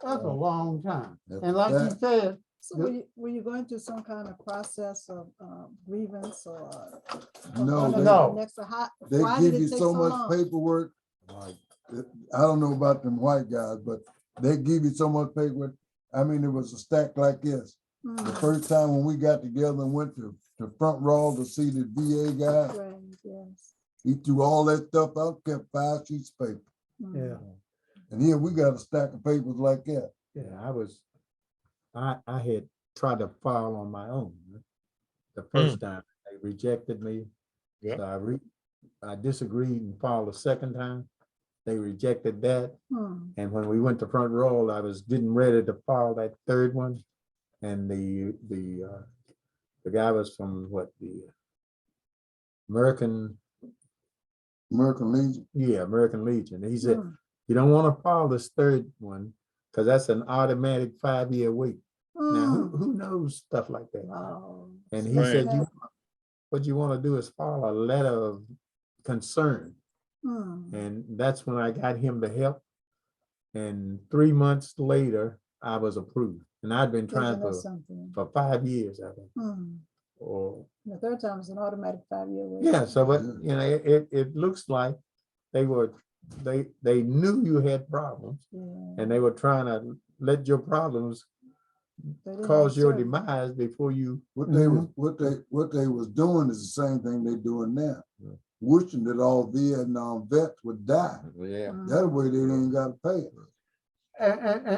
That's a long time. And like you said, So were you going through some kind of process of grievance or? No, No. they Why give did you it take so so much long? paperwork. Like, I don't know about them white guys, but they give you so much paperwork. I mean, it was a stack like this. The first time when we got together and went to Front Row to see the VA guy, Right, yes. he threw all that stuff out, kept 5 sheets of paper. yeah, And here we got a stack of papers like that. I had tried to file on my own. The first time they rejected me. Yeah. So I disagreed and filed a second time. They rejected that. And when we went to Front Row, I was getting ready to file that third one. And the guy was from the American Legion. Yeah, American Legion. He said, you don't want to file this third one because that's an automatic 5-year wait. Now, who knows stuff like that? Wow. And he Right. said, what you want to do is file a letter of concern. And that's when I got him to help. And 3 months later, I was approved. And I'd been trying for 5 years, I think. Or The third time is an automatic 5-year wait. yeah, so but it looks like they knew you had problems and they were trying to let your problems cause your demise before you. What they was doing is the same thing they're doing now. Wishing that all Vietnam vets would die. Yeah. That way they ain't got to pay it.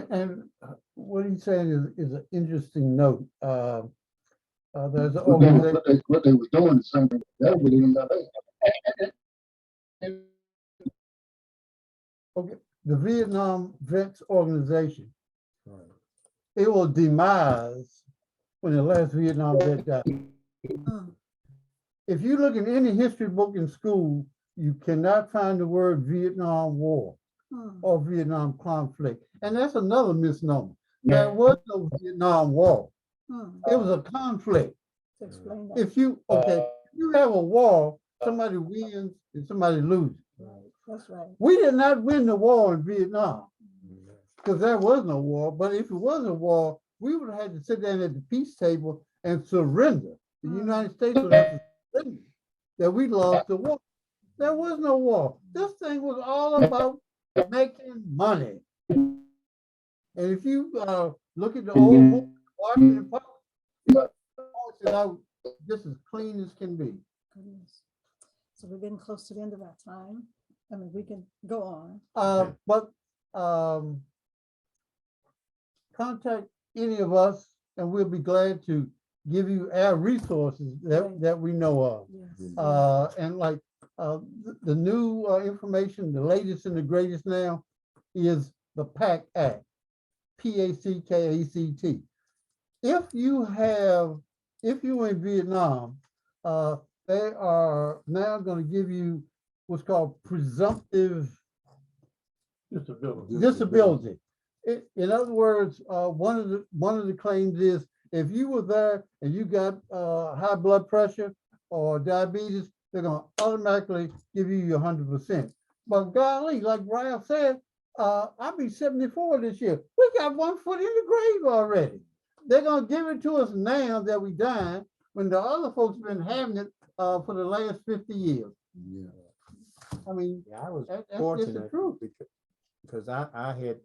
and what he's saying is an interesting note. There's an organization. What they was doing is the same thing. That way they ain't got to pay it. Okay, the Vietnam Vets Organization, it will demise when the last Vietnam vet died. If you look in any history book in school, you cannot find the word Vietnam War or Vietnam conflict. And that's another misnomer. There was no Vietnam War. It was a conflict. Explain that. If you have a war, somebody wins and somebody loses. That's right. We did not win the war in Vietnam because there was no war. But if it was a war, we would have had to sit down at the peace table and surrender. The United States would have to surrender that we lost the war. There was no war. This thing was all about making money. And if you look at the old book, Washington Post, it's out just as clean as can be. Goodness. So we're getting close to the end of our time. I mean, we can go on. But contact any of us and we'll be glad to give you our resources Right. that we know of. Yes. And like the new information, the latest and the greatest now is the PACT Act, PACT. If you're in Vietnam, they are now going to give you what's called presumptive disability. In other words, one of the claims is if you were there and you got high blood pressure or diabetes, they're going to automatically give you your 100%. But golly, like Ralph said, I'll be 74 this year. We got 1 foot in the grave already. They're going to give it to us now that we died when the other folks been having it for the last 50 years. Yeah. I mean, Yeah, I was that's just the fortunate truth. because I had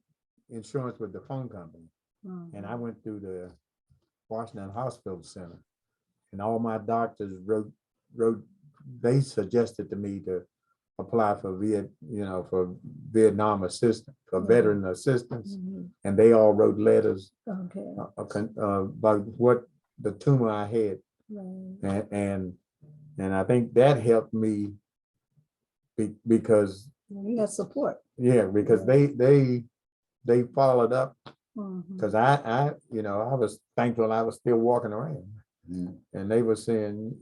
insurance with the phone company and I went through the Washington Hospital Center and all my doctors wrote, they suggested to me to apply for for Vietnam assistance, for veteran assistance. And they all wrote letters Okay. about what the tumor I had. Right. And I think that helped me because You got support. because they followed up because I was thankful I was still walking around. Yeah. And they were saying,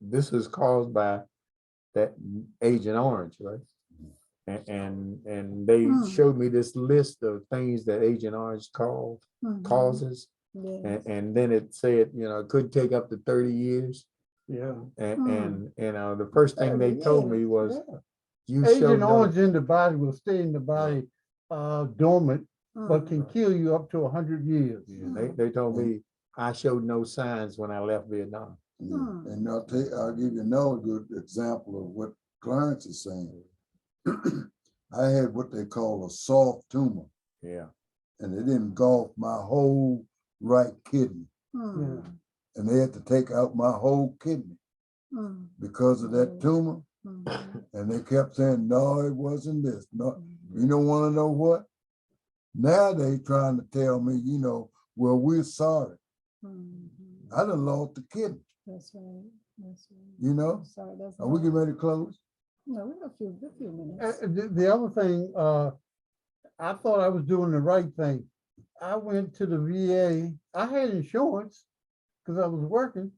this is caused by that Agent Orange, right? And they showed me this list of things that Agent Orange causes. Yes. And then it said, it could take up to 30 years. Yeah. And the first thing they told me was, you show Agent no, Orange in the body will stay in the body dormant, but can kill you up to 100 years. they told me I showed no signs when I left Vietnam. Yeah. And I'll give you another good example of what Clarence is saying. I had what they call a soft tumor. Yeah. And it engulfed my whole right kidney. Yeah. And they had to take out my whole kidney because of that tumor. And they kept saying, no, it wasn't this. No, you don't want to know what? Now they trying to tell me, well, we're sorry. I done lost the kidney. That's right. That's right. Sorry, that's Are we getting ready to close? No, we got a few minutes. The other thing, I thought I was doing the right thing. I went to the VA. I had insurance because I was working,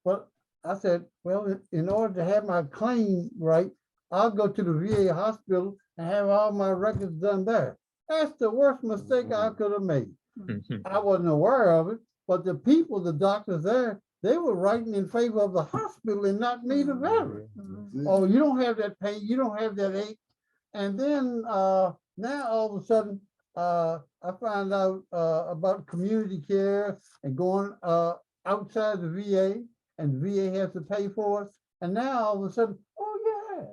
but I said, well, in order to have my claim right, I'll go to the VA hospital and have all my records done there. That's the worst mistake I could have made. I wasn't aware of it, but the people, the doctors there, they were writing in favor of the hospital and not me, the veteran. Oh, you don't have that pain, you don't have that ache. And then now all of a sudden, I found out about community care and going outside the VA, and the VA has to pay for it. And now all of a sudden, oh yeah,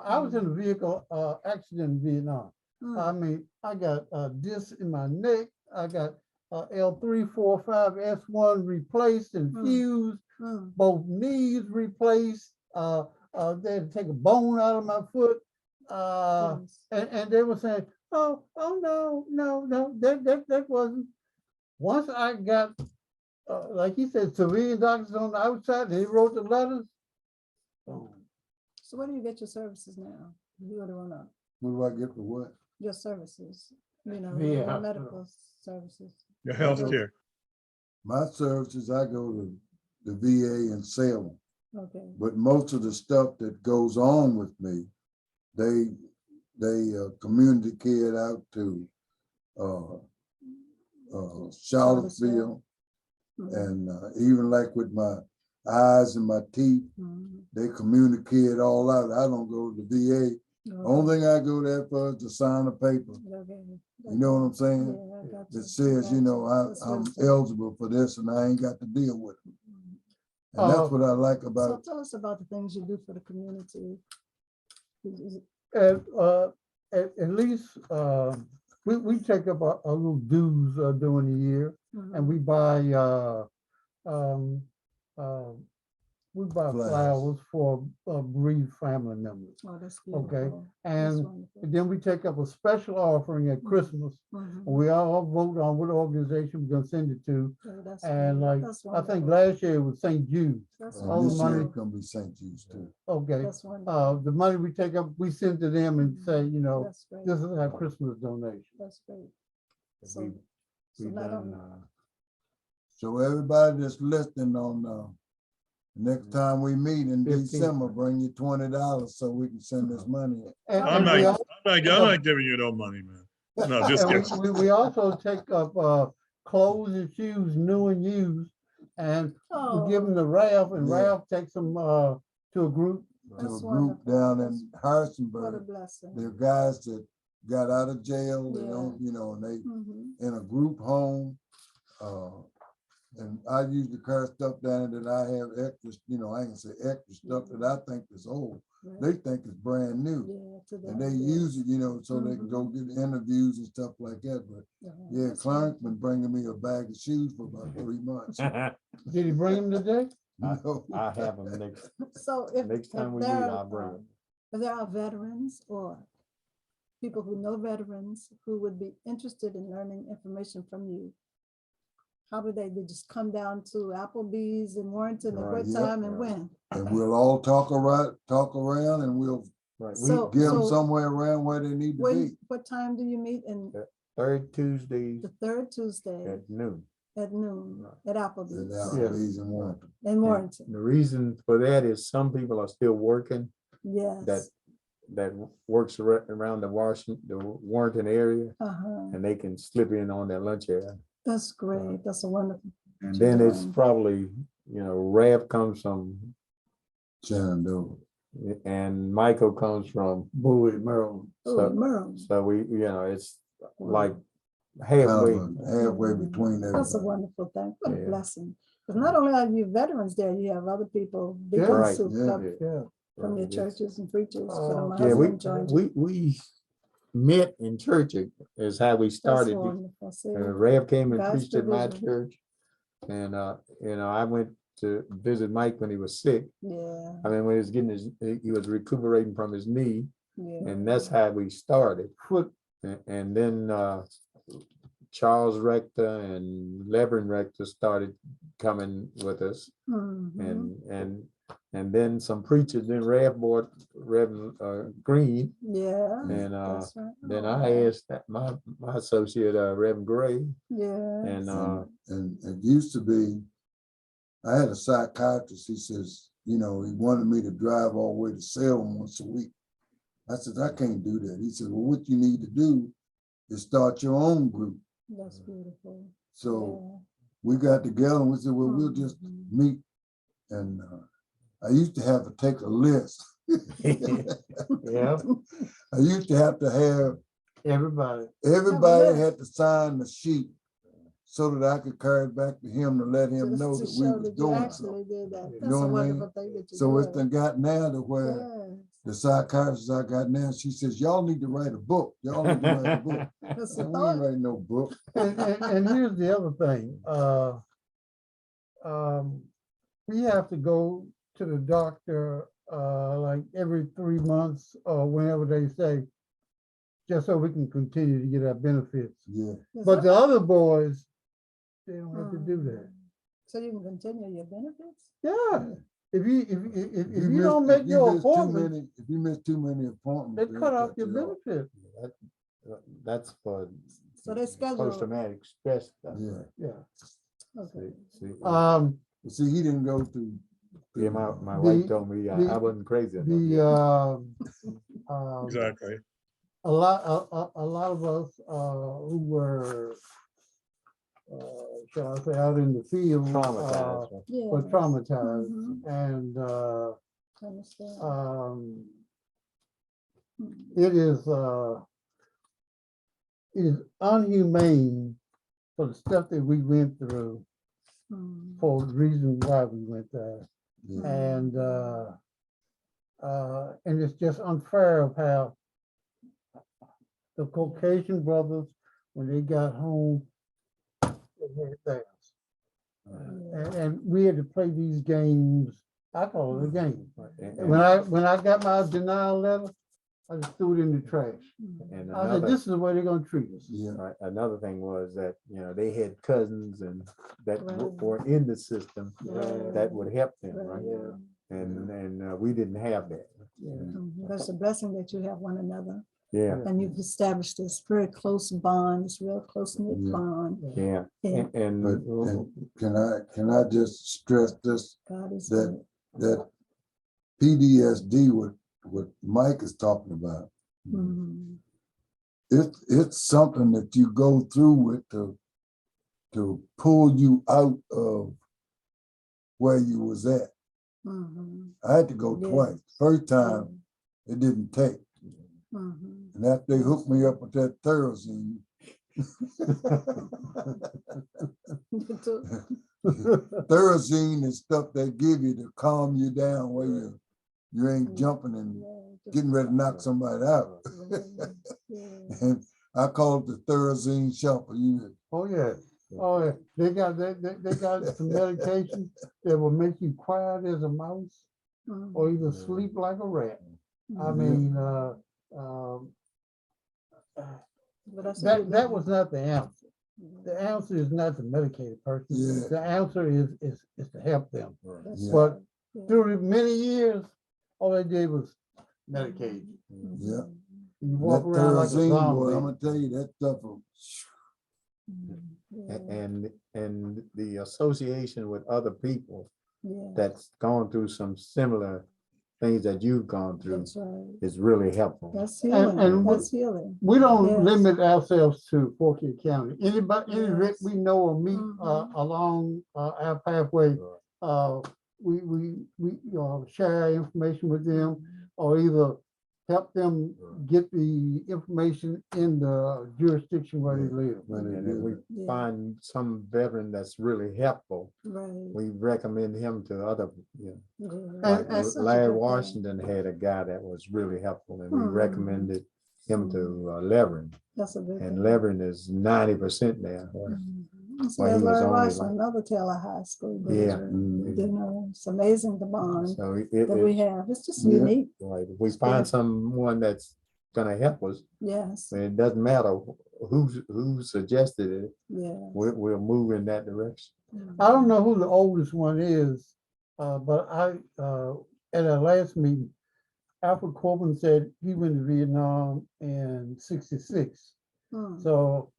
I was in a vehicle accident in Vietnam. I mean, I got disc in my neck. I got L345S1 replaced and fused, both knees replaced. They had to take a bone out of my foot. And they were saying, oh no, that wasn't. Once I got, like he said, civilian doctors on the outside, they wrote the letters. So where do you get your services now? You are the one up. What do I get for what? Your services, VA your hospital. medical services. Your health care. My services, I go to the VA in Salem. Okay. But most of the stuff that goes on with me, they communicated out to Charlottesville, and even like with my eyes and my teeth, they communicate all out. I don't go to the VA. Only thing I go there for is to sign a paper. You know what I'm saying? Yeah, That says, I'm eligible for this and I ain't got to deal with it. And that's what I like So about tell us about the things you do for the community. At least we take up a little dues during the year, and we buy we buy Flowers. flowers for bereaved family members. Oh, that's Okay, beautiful. That's and wonderful. then we take up a special offering at Christmas. Mhm. We all vote on what organization we're gonna send it to. Oh, that's And great. like, That's I think wonderful. last year it was St. Jude. That's all the This year money- it's gonna be St. Jude's too. Okay, That's wonderful. the money we take up, we send to them and say, you know, That's great. this is our Christmas donation. That's great. So, We- so we not done, only, So everybody that's listening on, next time we meet in 15. December, bring you $20 so we can send this money. And- I'm and we not, al- I'm not giving you no money, man. No, just and kidding. we also take up clothes and shoes, new and used, and we give them to Ralph, and Yeah. Ralph takes them to a group. To That's a group wonderful. down That's- in what a Harrisonburg. blessing. They're guys that got out of jail, they Yeah. don't, you know, and they Mhm. in a group home. And I usually carry stuff down that I have extras, you know, I can say extra stuff that I think is old. Right. They think it's brand new. Yeah, to And them, they yeah. use it, you know, so they can go get interviews and stuff like that. But yeah, That's Clarence been bringing me a bag of shoes for about 3 months. Did he bring them today? No. I have them next, So if, next time if we meet, there I'll are, bring them. if there are veterans or people who know veterans who would be interested in learning information from you, how do they just come down to Applebee's in Warrenton at Right, what yeah, time and right. when? And we'll all talk around and we'll Right, So- get them so somewhere around where they need to When, be. what time do you meet? In third Tuesdays the third Tuesday at noon. at noon at And Applebee's Applebee's and Warrenton. in Warrenton? The reason for that is some people are still working Yes. that works around the Warrenton area, Uh-huh. and they can slip in on their lunch area. That's great. That's a wonderful. And what then you're it's doing. probably, you know, Rev comes from, Shenandoah. and Michael comes from Bowie, Maryland. Oh, So- Merle. So we, you know, it's like Kind halfway. of halfway between That's a everybody. wonderful thing. What a Yeah. blessing. Because not only are you veterans there, you have other people, deacons Right, who yeah. come Yeah. from your Right, it's- churches and preachers. But my Yeah, husband joined you. we met in church is how we That's started. wonderful. See? Rev came and God's preached at my provision. church. And, you know, I went to visit Mike when he was sick. Yeah, I mean, when he was getting he was recuperating from his knee, yeah. and that's how we started. And then Charles Rector and Reverend Rector started coming with us, Mhm. and then some preachers. Then Rev bought Reverend Green, Yeah. and That's right. then Oh, I asked my associate Reverend Gray, Yeah. and And it used to be, I had a psychiatrist, he says, you know, he wanted me to drive all the way to Salem once a week. I said, I can't do that. He said, well, what you need to do is start your own group. That's beautiful. So we got together and we said, well, we'll just Mhm. meet. And I used to have to take a list. yeah, I used to have Everybody. everybody list. had to sign the sheet so that I could carry it back to him to let him Just know to that we show was that you doing actually something. did that. You That's know a what I mean? wonderful thing that you So it's did. done got now to where Yes. the psychiatrist I got now, she says, y'all need to write a book. Y'all need to write a book. That's I said, a we ain't thought. writing no book. And here's the other thing. We have to go to the doctor like every 3 months or whenever they say, just so we can continue to get our benefits. Yeah. Is But that- the other boys, they don't have to do that. So you can continue your benefits? Yeah, if you miss- don't make if your miss too appointment, many- If you miss too many appointments. they they'll cut off your you off. benefit. that's for So they schedule. post-traumatic stress stuff. Yeah. Yeah. Okay. See, But see, he didn't go through. yeah, my the- wife told me I the- wasn't crazy enough. The, yet. Exactly. a lot of us who were, shall I say, out in the field. Traumatized. Right? Yeah. Were traumatized Mhm. and Understand. it is unhumane for the stuff that we went through Mhm. for the reason why we went there. Yeah. And it's just unfair of how the Caucasian brothers, when they got home, they had theirs. And we had to play these games I call it a game. And, When I got my denial letter, I just threw it in the trash. and I said, another, this is the way they're gonna treat us. Yeah, right, another thing was that, you know, they had cousins and that Right. were in the system Right. that would help them, Right. right? And we didn't have that. That's a blessing that you have one another. Yeah, And you've established this very close bond, this real close knit Yeah. bond. yeah. Yeah. And can I just stress this, God is that, good. that PDSD, what Mike is talking about, Mhm. it's something that you go through with to pull you out of where you was at. Mhm. I had to go Yes. twice. First time, it didn't take. Mhm. And after they hooked me up with that Thorazine, Thorazine is stuff they give you to calm you down where you ain't jumping and getting ready to knock somebody out. And I call it the Thorazine shuffle. Oh, yeah. Oh, yeah. They got some medication that will make you quiet as a mouse or even sleep like a rat. I mean, that was not the answer. The answer is not to medicate a person. Yeah. The answer is to help them. Yeah. But through the many years, all they did was medicate. Yeah. You walk That around like a Thorazine, boy, I'm zombie. gonna tell you that stuff. and the association with other people Yeah, that's gone through some similar things that you've gone through that's right. is really helpful. That's healing. and That's healing. We don't Yes. limit ourselves to Fauquier County. Anybody, any rep Yes. we know or meet along our pathway, we share our information with them or either help them get the information in the jurisdiction where they live. And if we Yeah. find some veteran that's really helpful, Right. we recommend him to other, you know, Yeah. like That's such a Larry good thing. Washington had a guy that was really helpful and we Mhm. recommended him to Levering. That's a good And thing. Levering is 90% there. So Well, he was Larry only Washington, like- another Taylor High School Yeah. graduate. You know, it's amazing the bond So that we have. It's just Yeah. unique. like, if we find someone that's gonna help us, Yes. it doesn't matter who suggested it, Yeah. we'll move in that direction. I don't know who the oldest one is, but at our last meeting, Alfred Corbin said he went to Vietnam in '66. Mm. So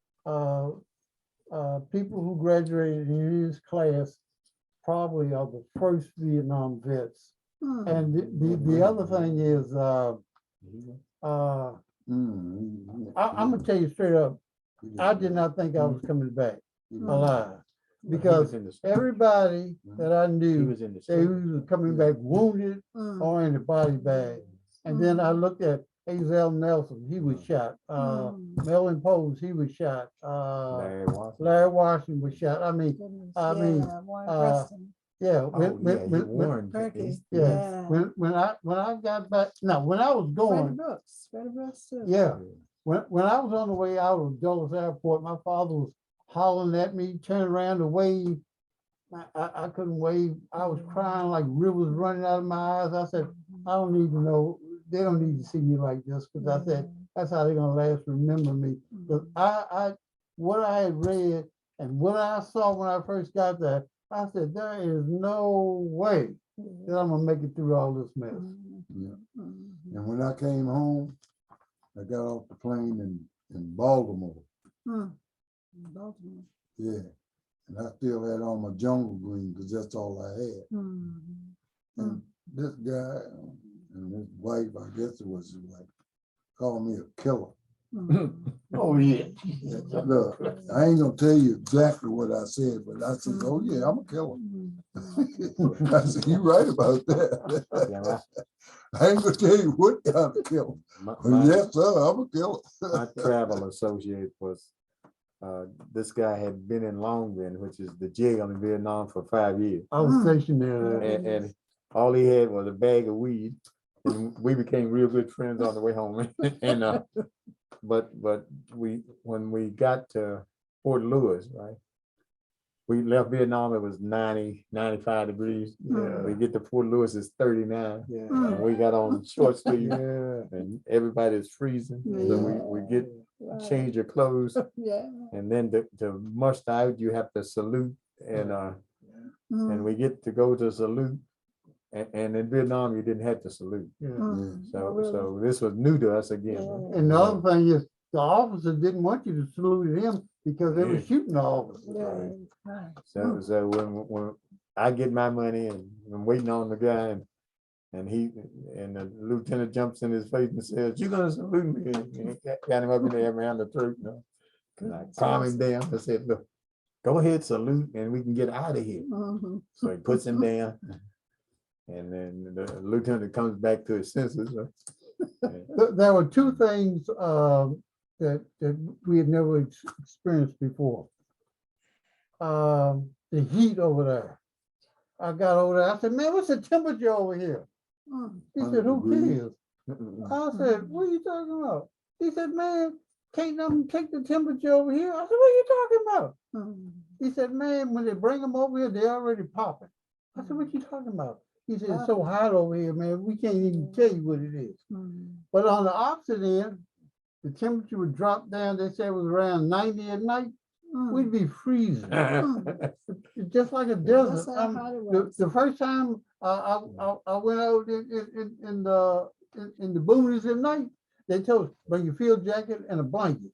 people who graduated in his class probably are the first Vietnam vets. Mm. And the other thing is, I'm gonna tell you straight up, I did not think I was coming back alive. Because everybody that I He knew, was in the they street. was coming back wounded Mm. or in the body bag. And then I looked at Hazel Nelson, he was shot. Melvin Pose, he was shot. Larry Washington was shot. I mean, Goodness. I mean, Yeah, Warren Preston. yeah. Oh, yeah, he warned. Perky. Yeah, when I got back, no, when I was Freddie going, Brooks. Freddie Brooks too. yeah, when I was on the way out of Dulles Airport, my father was hollering at me, turning around to wave. I couldn't wave. I was crying like rivers running out of my eyes. I said, I don't need to know. They don't need to see me like this because I said that's how they're gonna last remember me. Because what I had read and what I saw when I first got there, I said there is no way that I'm gonna make it through all this mess. Yeah. And when I came home, I got off the plane in Baltimore. Baltimore. Yeah. And I still had on my jungle green because that's all I had. And this guy and his wife, I guess it was his wife, called me a killer. Oh yeah. Look, I ain't gonna tell you exactly what I said, but I said, oh yeah, I'm a killer. I said, you right about that. Yeah, I ain't gonna tell you what kind of killer. But yes, sir, I'm a killer. my travel associate was, this guy had been in Long Binh, which is the jail in Vietnam, for 5 years. I was stationed there. And all he had was a bag of weed. And we became real good friends on the way home. And but when we got to Fort Lewis, right, we left Vietnam, it was 90, 95 degrees. Yeah. We get to Fort Lewis, it's 39. Yeah. And we got on short sleeve and everybody's freezing. So we get change your clothes. Yeah. And then to muster out, you have to salute. And we get to go to salute. And in Vietnam, you didn't have to salute. So this was new to us again. And the other thing is, the officer didn't want you to salute him because they were shooting the officer. So when I get my money and I'm waiting on the guy and the lieutenant jumps in his face and says, "You're gonna salute me," and got him up in there around the throat. And I calm him down. I said, "Look, go ahead, salute, and we can get out of here." So he puts him down, and then the lieutenant comes back to his senses. There were two things that we had never experienced before. The heat over there. I got over there. I said, "Man, what's the temperature over here?" He said, "Who cares?" I said, "What are you talking about?" He said, "Man, can't nothing take the temperature over here." I said, "What are you talking about?" He said, "Man, when they bring them over here, they're already popping." I said, "What you talking about?" He said, "It's so hot over here, man. We can't even tell you what it is." But on the opposite end, the temperature would drop down. They said it was around 90 at night. We'd be freezing. It's just like a desert. The first time I went out in the boonies at night, they told us, bring your field jacket and a blanket.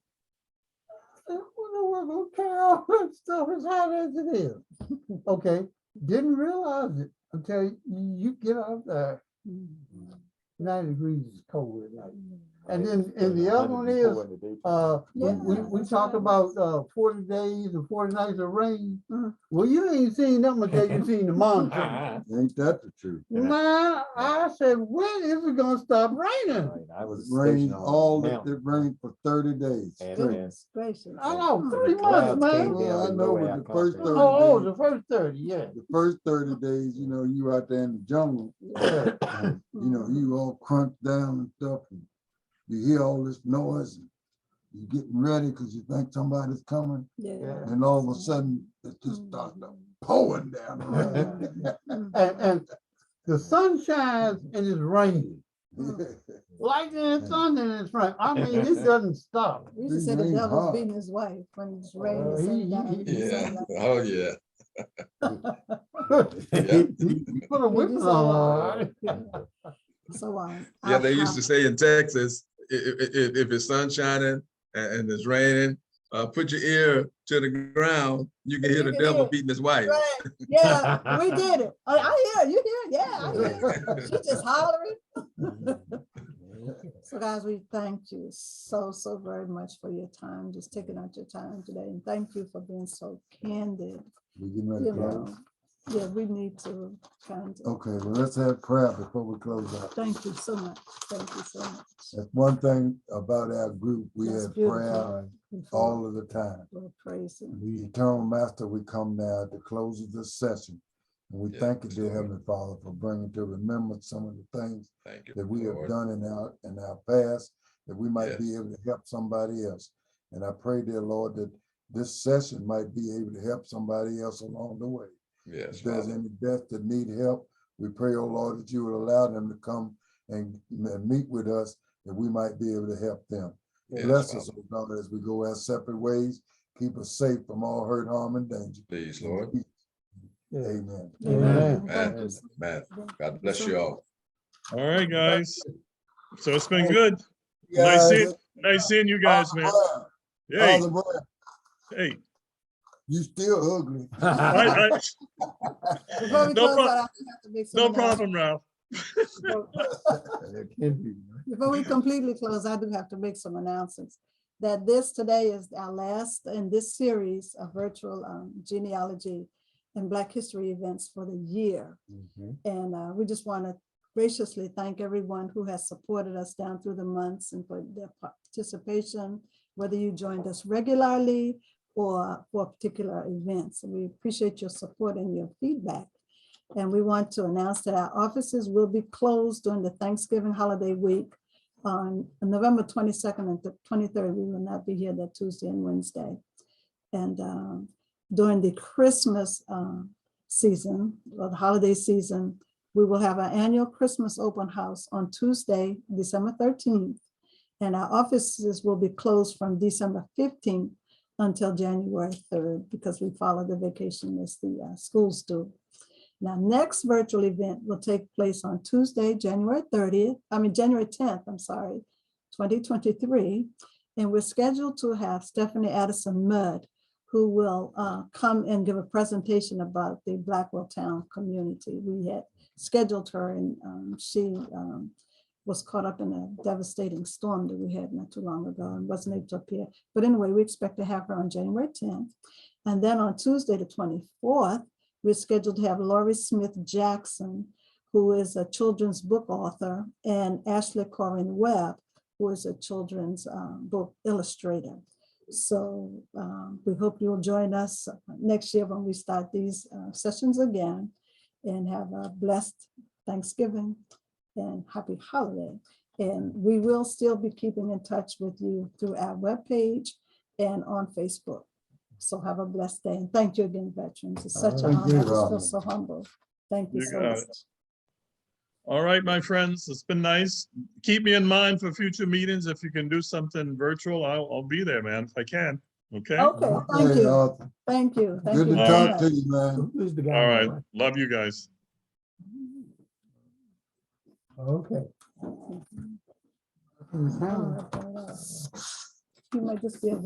I said, "What the world gonna carry all that stuff as hot as it is?" Okay, didn't realize it until you get out there. 90 degrees is cold at night. And then the other one is we talk about 40 days and 40 nights of rain. Well, you ain't seen them until you seen the monsoon. Ain't that the truth? Man, I said, when is it gonna stop raining? I was Rain stationed on all the it mountain, rained for 30 days. and Gracious. I know, 3 clouds months, came man. Well, I down know, below but our the first compound. 30 Oh, days, the first 30, yeah. the first 30 days, you out there in the jungle, you all crunched down and stuff, and you hear all this noise, and you're getting ready because you think somebody's coming, and all of a sudden it just starts pouring down. And the sun shines and it's raining. Lightning and thunder and it's raining. I mean, it doesn't stop. We used to say the Rain devil's hard. beating his wife when it's raining. Yeah. Oh, yeah. You put a whipping on. So Yeah, they used to say in Texas, if it's sun shining and it's raining, put your ear to the ground, you can hear the devil beating his wife. right. Yeah, we did it. I hear you hear. Yeah, I hear. She's just hollering. So guys, we thank you so very much for your time, just taking out your time today, and thank you for being so candid. We getting ready to close? Yeah, we need to kind of. Okay, well, let's have prayer before we close out. Thank you so much. Thank you so much. That's one thing about our group. We That's have beautiful. prayer all of the time. Lord, praise him. Eternal Master, we come now at the close of this session. And we Yes, thank you, dear Lord. Heavenly Father, for bringing to remembrance some of the things Thank you, that we have Lord. done in our past, that we might be Yes. able to help somebody else. And I pray, dear Lord, that this session might be able to help somebody else along the way. Yes, If there's Father. any death that need help, we pray, oh Lord, that you would allow them to come and meet with us, that we might be able to help them. Yes, Bless us, Father. oh God, as we go our separate ways. Keep us safe from all hurt, harm, and danger. Please, Lord. Amen. Amen. Thank you. Man, God bless you all. All right, guys. So it's been good. Guys, Nice seeing you guys, man. Hey, Father, brother, hey. you still ugly. I, Before we No close out, I have to make some no announcements. problem, Ralph. Before we completely close, I do have to make some announcements. That today is our last in this series of virtual genealogy and Black history events for the year. And we just want to graciously thank everyone who has supported us down through the months and for their participation, whether you joined us regularly or for particular events. We appreciate your support and your feedback. And we want to announce that our offices will be closed during the Thanksgiving holiday week on November 22nd and 23rd. We will not be here that Tuesday and Wednesday. And during the Christmas season, or the holiday season, we will have our annual Christmas open house on Tuesday, December 13th. And our offices will be closed from December 15th until January 3rd, because we follow the vacation as the schools do. Now, next virtual event will take place on Tuesday, January 10th, 2023. And we're scheduled to have Stephanie Addison Mudd, who will come and give a presentation about the Blackwell Town community. We had scheduled her, and she was caught up in a devastating storm that we had not too long ago and wasn't able to appear. But anyway, we expect to have her on January 10th. And then on Tuesday, the 24th, we're scheduled to have Laurie Smith Jackson, who is a children's book author, and Ashley Corinne Webb, who is a children's book illustrator. So we hope you'll join us next year when we start these sessions again, and have a blessed Thanksgiving and happy holiday. And we will still be keeping in touch with you through our webpage and on Facebook. So have a blessed day. And thank you again, veterans. It's such an Thank you, honor. I just feel Robin. so humble. Thank you You so got much. it. All right, my friends, it's been nice. Keep me in mind for future meetings. If you can do something virtual, I'll be there, man, if I can. Okay? All Okay, thank Okay, you. Arthur. Thank you. Thank Good you to very talk much. to you, man. Who's the guy? right. Love you guys. Okay. You might just be a